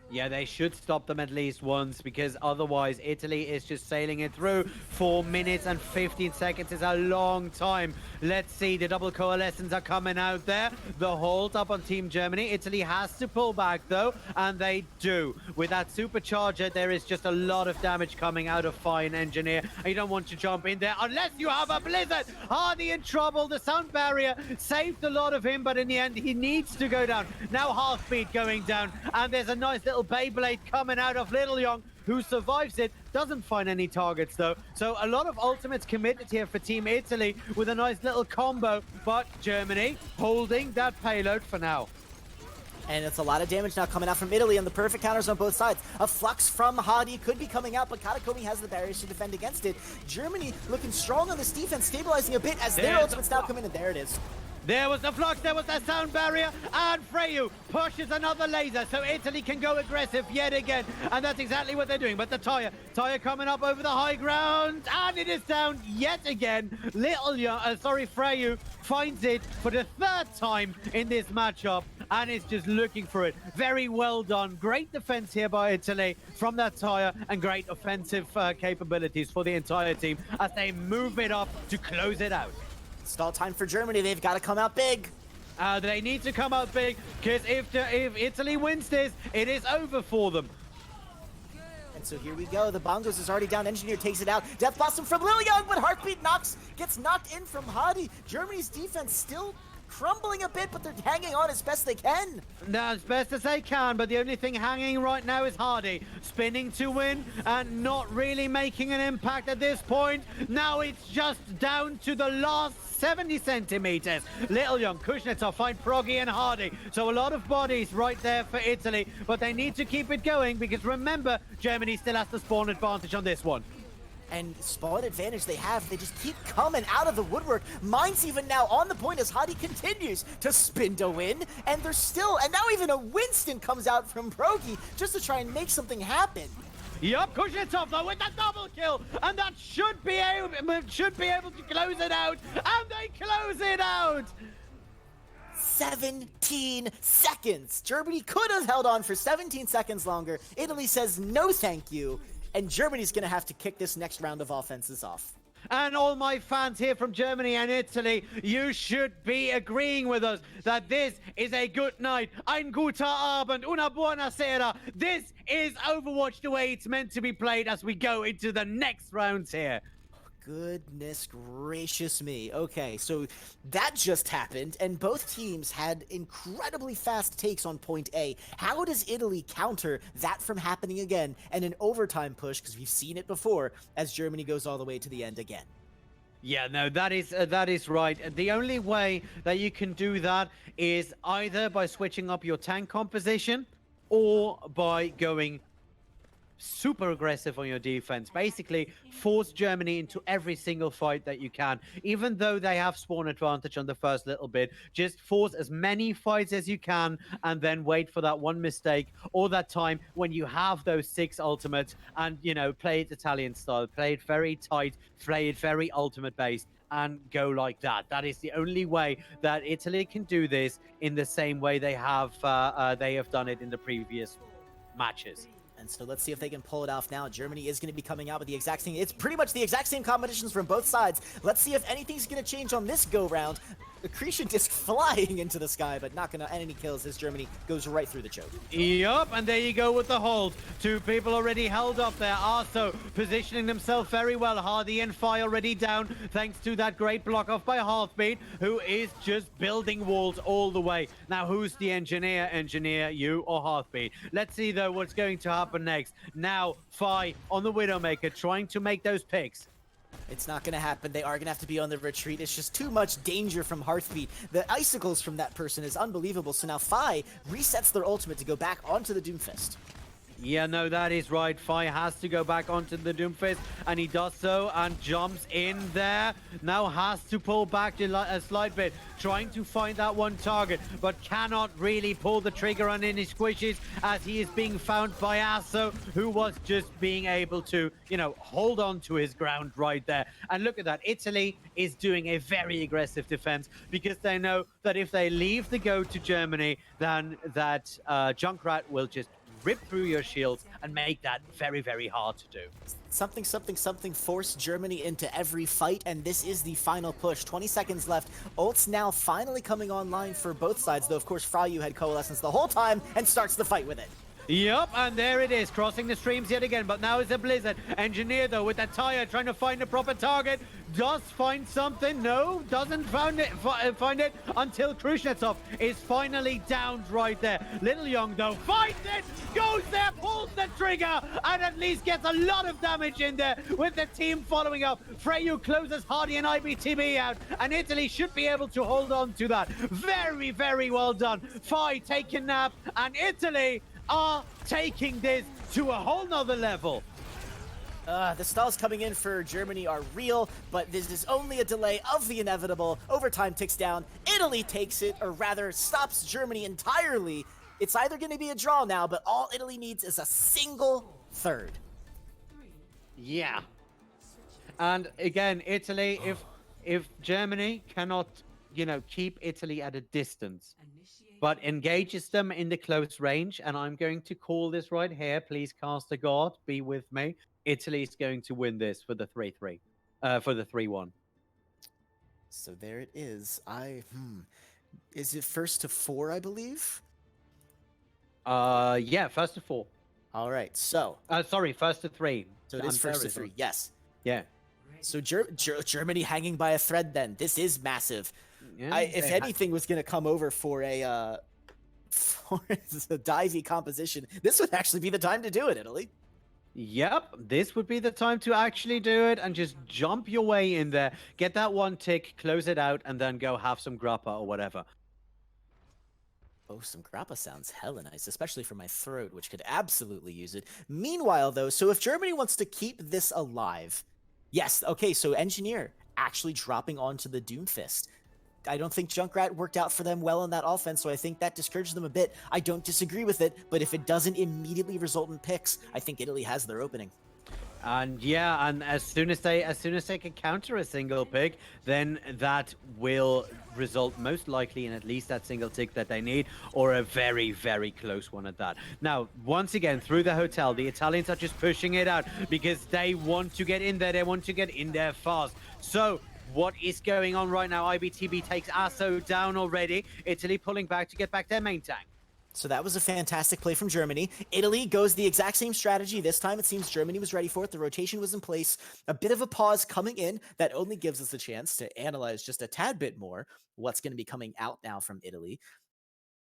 Yeah, they should stop them at least once, because otherwise Italy is just sailing it through. 4 minutes and 15 seconds is a long time. Let's see, the double coalescence are coming out there. The hold up on Team Germany. Italy has to pull back, though, and they do. With that supercharger, there is just a lot of damage coming out of Fine Engineer. You don't want to jump in there unless you have a Blizzard. Hardy in trouble. The sound barrier saved a lot of him, but in the end, he needs to go down. Now Heartbeat going down, and there's a nice little Beyblade coming out of Little Young, who survives it. Doesn't find any targets, though. So a lot of ultimates committed here for Team Italy with a nice little combo, but Germany holding that payload for now. And it's a lot of damage now coming out from Italy, and the perfect counters on both sides. A flux from Hadi could be coming out, but Katakomi has the barriers to defend against it. Germany looking strong on this defense, stabilizing a bit as their ultimates now come in, and there it is. There was the flux, there was the sound barrier, and Freyu pushes another laser, so Italy can go aggressive yet again, and that's exactly what they're doing. But the tire coming up over the high ground, and it is down yet again. Freyu finds it for the 3rd time in this matchup, and is just looking for it. Very well done. Great defense here by Italy from that tire, and great offensive capabilities for the entire team as they move it up to close it out. Stall time for Germany. They've got to come out big. They need to come out big, because if Italy wins this, it is over for them. And so here we go. The Bongos is already down. Engineer takes it out. Death Blossom from Lil Young, but Heartbeat gets knocked in from Hadi. Germany's defense still crumbling a bit, but they're hanging on as best they can. Now, as best as they can, but the only thing hanging right now is Hardy. Spinning to win and not really making an impact at this point. Now it's just down to the last 70 centimeters. Little Young, Kuznetsov find Proggy and Hardy. So a lot of bodies right there for Italy, but they need to keep it going because remember, Germany still has the spawn advantage on this one. And spawn advantage they have, they just keep coming out of the woodwork. Mine's even now on the point as Hadi continues to spin to win, and there's still, and now even a Winston comes out from Progi just to try and make something happen. Yup, Kuznetsov though with that double kill, and that should be able to close it out, and they close it out! 17 seconds! Germany could have held on for 17 seconds longer. Italy says no thank you. And Germany's going to have to kick this next round of offenses off. And all my fans here from Germany and Italy, you should be agreeing with us that this is a good night. Ein guter Abend, una buona sera. This is Overwatch the way it's meant to be played as we go into the next rounds here. Goodness gracious me. Okay, so that just happened, and both teams had incredibly fast takes on point A. How does Italy counter that from happening again and an overtime push, because we've seen it before, as Germany goes all the way to the end again? Yeah, no, that is right. The only way that you can do that is either by switching up your tank composition or by going super aggressive on your defense. Basically, force Germany into every single fight that you can. Even though they have spawn advantage on the first little bit, just force as many fights as you can and then wait for that one mistake or that time when you have those 6 ultimates and, you know, play it Italian style, play it very tight, play it very ultimate based and go like that. That is the only way that Italy can do this in the same way they have done it in the previous matches. And so let's see if they can pull it off now. Germany is going to be coming out with the exact same... It's pretty much the exact same combinations from both sides. Let's see if anything's going to change on this go-round. Accretion disc flying into the sky, but not going to end any kills as Germany goes right through the choke. Yup, and there you go with the hold. 2 people already held up there. Arso positioning themselves very well. Hardy and Fi already down, thanks to that great block off by Heartbeat, who is just building walls all the way. Now, who's the engineer? Engineer, you or Heartbeat? Let's see, though, what's going to happen next. Now, Fi on the Widowmaker, trying to make those picks. It's not going to happen. They are going to have to be on the retreat. It's just too much danger from Heartbeat. The icicles from that person is unbelievable. So now Fi resets their ultimate to go back onto the Doomfist. Yeah, no, that is right. Fi has to go back onto the Doomfist, and he does so and jumps in there. Now has to pull back a slight bit, trying to find that one target, but cannot really pull the trigger on any squishes as he is being found by Asso, who was just being able to, you know, hold on to his ground right there. And look at that. Italy is doing a very aggressive defense because they know that if they leave the go to Germany, then that Junkrat will just rip through your shields and make that very, very hard to do. Something force Germany into every fight, and this is the final push. 20 seconds left. Ult's now finally coming online for both sides, though of course Fryu had Coalescence the whole time and starts the fight with it. Yup, and there it is, crossing the streams yet again, but now it's a Blizzard. Engineer, though, with that tire, trying to find a proper target. Does find something, no, doesn't find it until Kuznetsov is finally downed right there. Little Young, though, finds it, goes there, pulls the trigger, and at least gets a lot of damage in there with the team following up. Freyu closes Hardy and IBTB out, and Italy should be able to hold on to that. Very, very well done. Fi taking nap, and Italy are taking this to a whole nother level. The stalls coming in for Germany are real, but this is only a delay of the inevitable. Overtime ticks down. Italy takes it, or rather stops Germany entirely. It's either going to be a draw now, but all Italy needs is a single third. Yeah. And again, Italy, if Germany cannot, you know, keep Italy at a distance, but engages them in the close range, and I'm going to call this right here. Please, cast a god, be with me. Italy is going to win this for the 3-3, for the 3-1. So there it is. Is it first to 4, I believe? Yeah, first to 4. All right, so Sorry, first to three. it is first to Unfair three. Yes. Yeah. So Germany hanging by a thread. Then this is massive. Yeah. If anything was going to come over for a for a divey composition, this would actually be the time to do it, Italy. Yep, this would be the time to actually do it and just jump your way in there, get that one tick, close it out, and then go have some grappa or whatever. Oh, some grappa sounds hella nice, especially for my throat, which could absolutely use it. Meanwhile, though, so if Germany wants to keep this alive, yes, okay, so Engineer actually dropping onto the Doomfist. I don't think Junkrat worked out for them well in that offense, so I think that discouraged them a bit. I don't disagree with it, but if it doesn't immediately result in picks, I think Italy has their opening. And yeah, and as soon as they can counter a single pick, then that will result most likely in at least that single tick that they need, or a very, very close one at that. Now, once again, through the hotel, the Italians are just pushing it out because they want to get in there. They want to get in there fast. So what is going on right now? IBTB takes Asso down already. Italy pulling back to get back their main tank. So that was a fantastic play from Germany. Italy goes the exact same strategy. This time it seems Germany was ready for it. The rotation was in place. A bit of a pause coming in that only gives us a chance to analyze just a tad bit more what's going to be coming out now from Italy.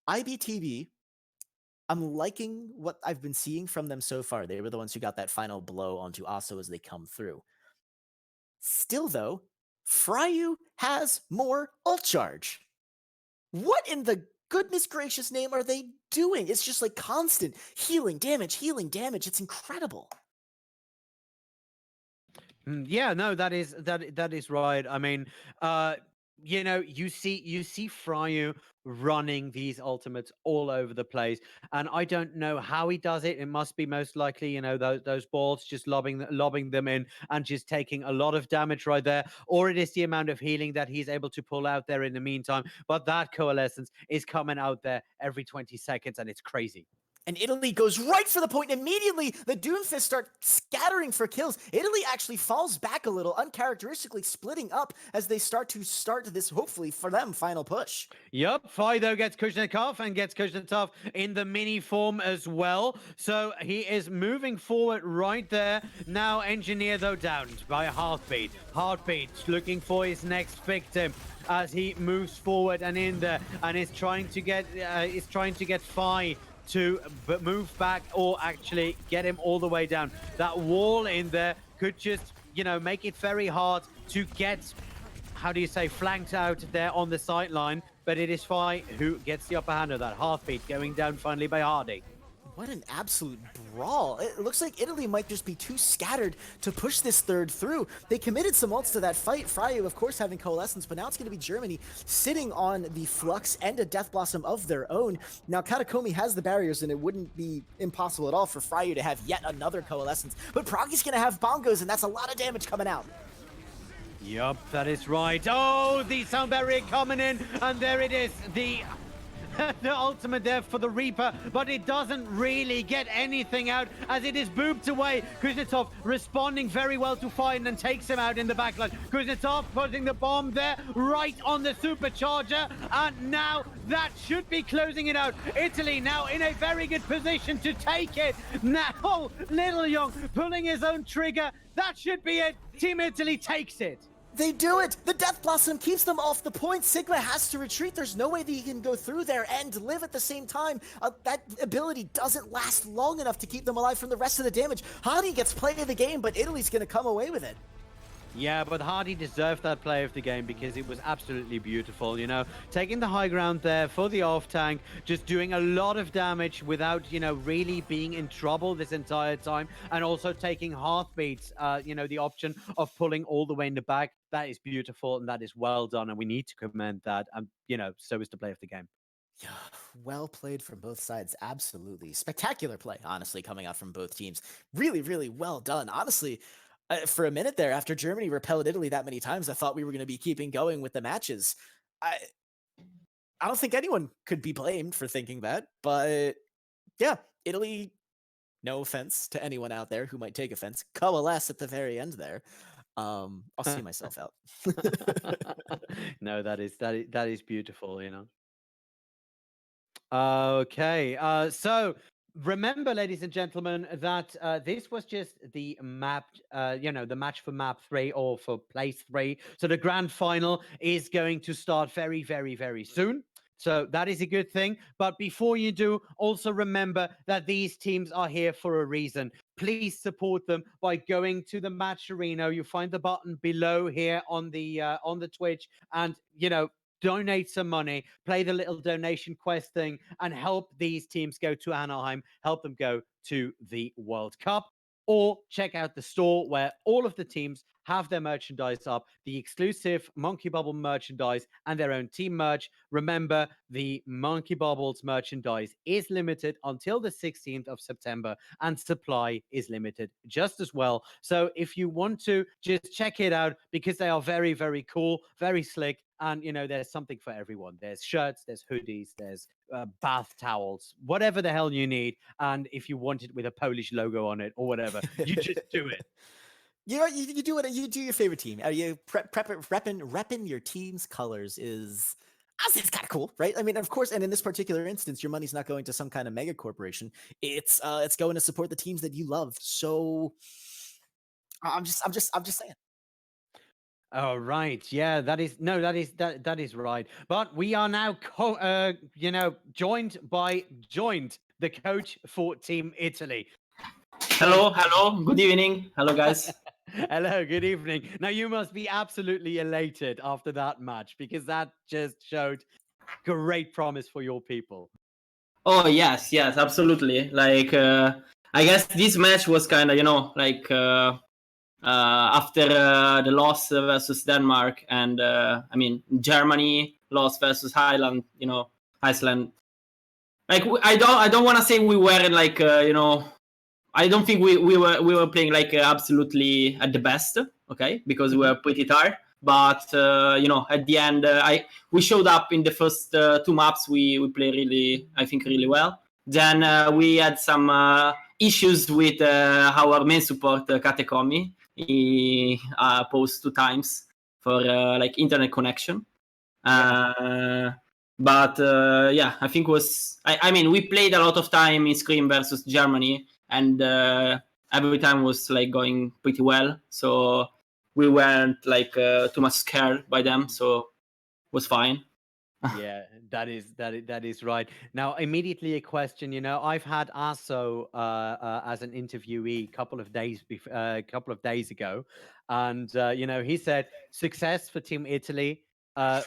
IBTB, I'm liking what I've been seeing from them so far. They were the ones who got that final blow onto Asso as they come through. Still, though, Fryu has more ult charge. What in the goodness gracious name are they doing? It's just like constant healing damage. It's incredible. Yeah, no, that is right. I mean, you see Fryu running these ultimates all over the place, and I don't know how he does it. It must be most likely, those balls just lobbing them in and just taking a lot of damage right there, or it is the amount of healing that he's able to pull out there in the meantime. But that coalescence is coming out there every 20 seconds, and it's crazy. And Italy goes right for the point. Immediately, the Doomfist start scattering for kills. Italy actually falls back a little, uncharacteristically splitting up as they start this, hopefully, for them, final push. Yep, Fido gets Kuznetsov and gets Kuznetsov in the mini form as well. So he is moving forward right there. Now Engineer, though, downed by Heartbeat. Heartbeat looking for his next victim as he moves forward and in there and is trying to get Fi to move back or actually get him all the way down. That wall in there could just, make it very hard to get, flanked out there on the sideline. But it is Fi who gets the upper hand of that. Heartbeat going down finally by Hardy. What an absolute brawl. It looks like Italy might just be too scattered to push this third through. They committed some ults to that fight. Fryu, of course, having coalescence, but now it's going to be Germany sitting on the Flux and a Death Blossom of their own. Now, Katakomi has the barriers, and it wouldn't be impossible at all for Fryu to have yet another coalescence. But Pragi's going to have bongos, and that's a lot of damage coming out. Yup, that is right. Oh, the sound barrier coming in, and there it is. The ultimate there for the Reaper, but it doesn't really get anything out as it is booped away. Kuznetsov responding very well to Fine and takes him out in the backline. Kuznetsov putting the bomb there right on the supercharger, and now that should be closing it out. Italy now in a very good position to take it. Now, Little Young pulling his own trigger. That should be it. Team Italy takes it. They do it! The Death Blossom keeps them off the point. Sigma has to retreat. There's no way that he can go through there and live at the same time. That ability doesn't last long enough to keep them alive from the rest of the damage. Hardy gets play of the game, but Italy's going to come away with it. Yeah, but Hardy deserved that play of the game because it was absolutely beautiful, taking the high ground there for the off tank, just doing a lot of damage without, really being in trouble this entire time, and also taking Heartbeats, the option of pulling all the way in the back. That is beautiful and that is well done, and we need to commend that, and, so is the play of the game. Yeah, well played from both sides. Absolutely. Spectacular play, honestly, coming out from both teams. Really, really well done. Honestly, for a minute there, after Germany repelled Italy that many times, I thought we were going to be keeping going with the matches. I don't think anyone could be blamed for thinking that, but yeah, Italy, no offense to anyone out there who might take offense, coalesce at the very end there. I'll see myself out. No, that is beautiful, Okay, so remember, ladies and gentlemen, that this was just the map, the match for map 3 or for place 3. So the grand final is going to start very, very, very soon. So that is a good thing. But before you do, also remember that these teams are here for a reason. Please support them by going to the match arena. You find the button below here on the Twitch, and donate some money, play the little donation quest thing, and help these teams go to Anaheim, help them go to the World Cup. Or check out the store where all of the teams have their merchandise up, the exclusive Monkey Bubble merchandise and their own team merch. Remember, the Monkey Bubbles merchandise is limited until the 16th of September, and supply is limited just as well. So if you want to, just check it out, because they are very, very cool, very slick, and there's something for everyone. There's shirts, there's hoodies, there's bath towels, whatever the hell you need. And if you want it with a Polish logo on it or whatever, you just do it. You do what you do. Your favorite team. You repping your team's colors is. Honestly, it's kind of cool, right? I mean, of course, and in this particular instance, your money's not going to some kind of mega corporation. It's going to support the teams that you love. So, I'm just saying. Oh, right. Yeah, that is right. But we are now joined by the coach for Team Italy. Hello, good evening. Hello, guys. Hello, good evening. Now, you must be absolutely elated after that match, because that just showed great promise for your people. Oh, yes, absolutely. Like, I guess this match was kind of, after the loss versus Denmark, and Germany lost versus Iceland. Iceland. Like, I don't want to say we were like, I don't think we were playing like absolutely at the best, okay, because we were pretty tired. But at the end, we showed up in the first 2 maps. We played really well. Then we had some issues with our main support, Katekomi. He paused 2 times for like internet connection. But I think we played a lot of time in Scream versus Germany, and every time was like going pretty well. So we weren't like too much scared by them, so it was fine. Yeah, that is right. Now, immediately a question. I've had Aso as an interviewee a couple of days ago, and he said success for Team Italy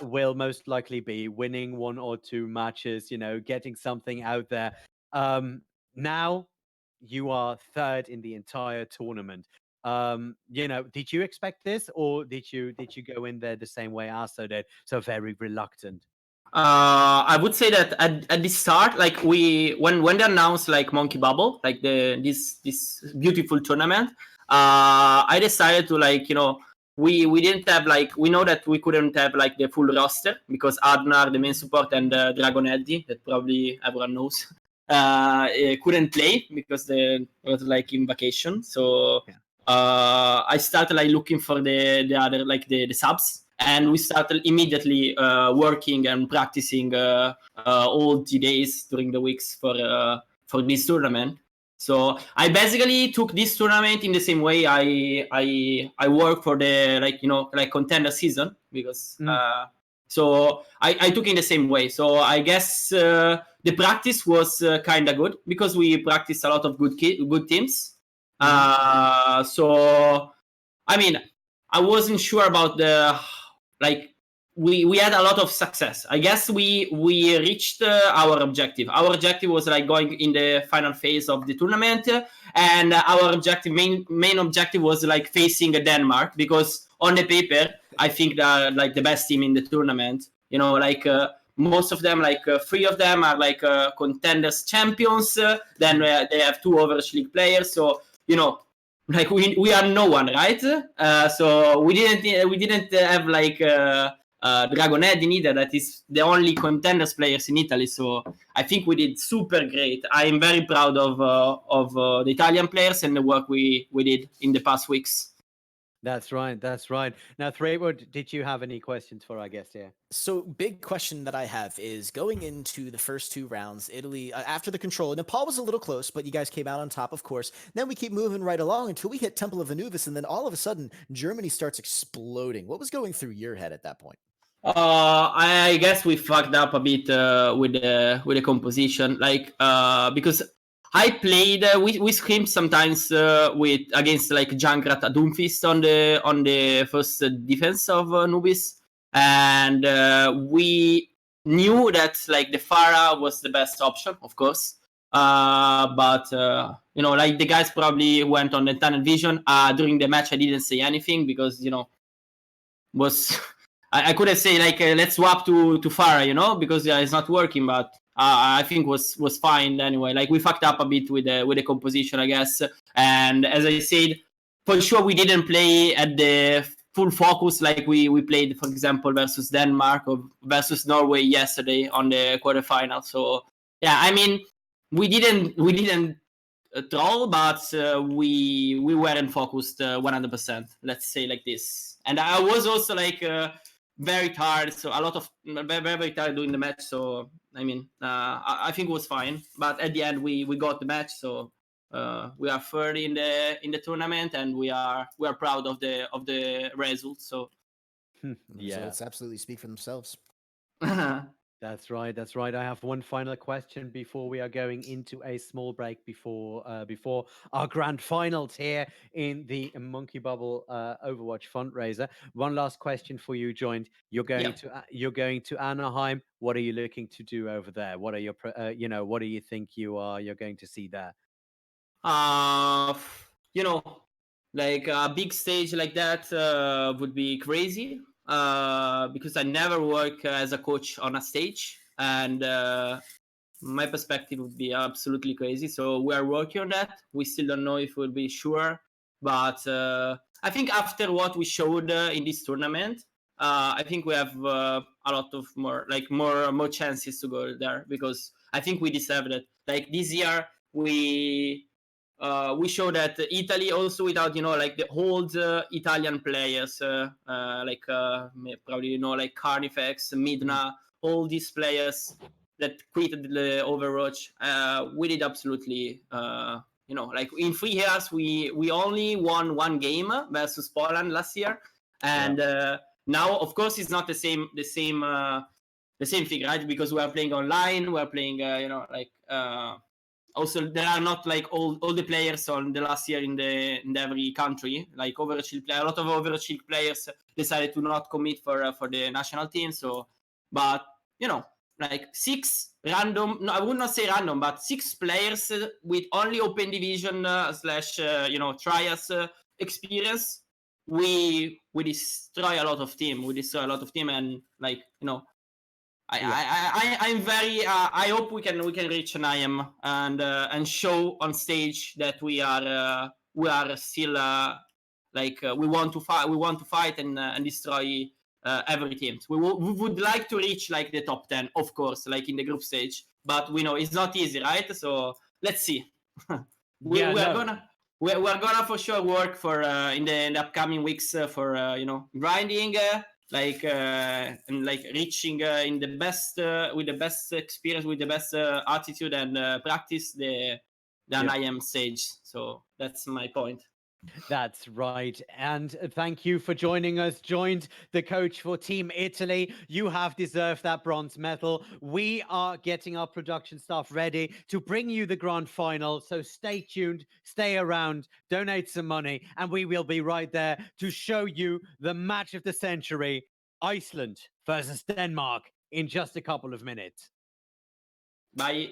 will most likely be winning 1 or 2 matches. Getting something out there. Now you are 3rd in the entire tournament. Did you expect this, or did you go in there the same way Aso did, so very reluctant? I would say that at the start, like when they announced like Monkey Bubble, like this beautiful tournament, I decided to we didn't have we know that we couldn't have like the full roster, because Adnar, the main support, and Dragon Eddy, that probably everyone knows, couldn't play because they was like in vacation. So I started like looking for the other the subs. And we started immediately working and practicing all the days during the weeks for this tournament. So I basically took this tournament in the same way I work for the contender season, because so I took in the same way. So I guess the practice was kind of good, because we practiced a lot of good teams. So I wasn't sure about we had a lot of success. I guess we reached our objective. Our objective was going in the final phase of the tournament, and our main objective was facing Denmark, because on the paper I think they're the best team in the tournament. Most of them, 3 of them are contenders champions. Then they have 2 Overwatch League players. So we are no one, right? So we didn't have Dragon Eddy neither. That is the only contenders players in Italy. So I think we did super great. I am very proud of the Italian players and the work we did in the past weeks. That's right. That's right. Now, Threepwood, did you have any questions for our guest here? So, big question that I have is going into the first two rounds, Italy, after the control, Nepal was a little close, but you guys came out on top, of course. Then we keep moving right along until we hit Temple of Anubis, and then all of a sudden, Germany starts exploding. What was going through your head at that point? I guess we fucked up a bit with the composition, like because I played we scrimmed sometimes with against like Junkrat Doomfist on the first defense of Nubis, and we knew that like the Pharah was the best option, of course. But you know, like the guys probably went on the tunnel vision. During the match, I didn't say anything because you know was I couldn't say like let's swap to Farah, you know, because it's not working. But I think was fine anyway. Like we fucked up a bit with the composition, I guess. And as I said, for sure we didn't play at the full focus like we played, for example, versus Denmark or versus Norway yesterday on the quarterfinal. So yeah, I mean we didn't troll, but we weren't focused 100%. Let's say like this. And I was also like very tired, so a lot of very tired doing the match. So I mean, I think it was fine. But at the end, we got the match, so we are third in the tournament, and we are proud of the results. So The Yeah. results absolutely speak for themselves. That's right. That's right. I have one final question before we are going into a small break before our grand finals here in the Monkey Bubble Overwatch fundraiser. One last question for you, Joined. You're going to Anaheim. What are you looking to do over there? What are your what do you think you're going to see there? You know, like a big stage like that would be crazy because I never work as a coach on a stage, and my perspective would be absolutely crazy. So we are working on that. We still don't know if we'll be sure, but I think after what we showed in this tournament, I think we have a lot of more chances to go there because I think we deserve it. Like this year, we show that Italy also without like the old Italian players like probably like Carnifex, Midna, all these players that quitted the Overwatch. We did absolutely like in 3 years we only won one game versus Poland last year, and now of course it's not the same thing, right? Because we are playing online, we are playing also there are not like all the players on the last year in every country. Like a lot of Overwatch players decided to not commit for the national team. So, but like 6 random, no, I would not say random, but 6 players with only open division slash trials experience. We destroy a lot of team. And like I'm very. I hope we can reach an IM and show on stage that we are still we want to fight. We want to fight and destroy every team. We would like to reach like the top 10, of course, like in the group stage. But we know it's not easy, right? So let's see. We're gonna for sure work for in the upcoming weeks for grinding. And like reaching in the best with the best experience, with the best attitude, and practice the IM stage. So that's my point. That's right. And thank you for joining us. Joined the coach for Team Italy. You have deserved that bronze medal. We are getting our production staff ready to bring you the grand final. So stay tuned, stay around, donate some money, and we will be right there to show you the match of the century, Iceland versus Denmark, in just a couple of minutes. Bye.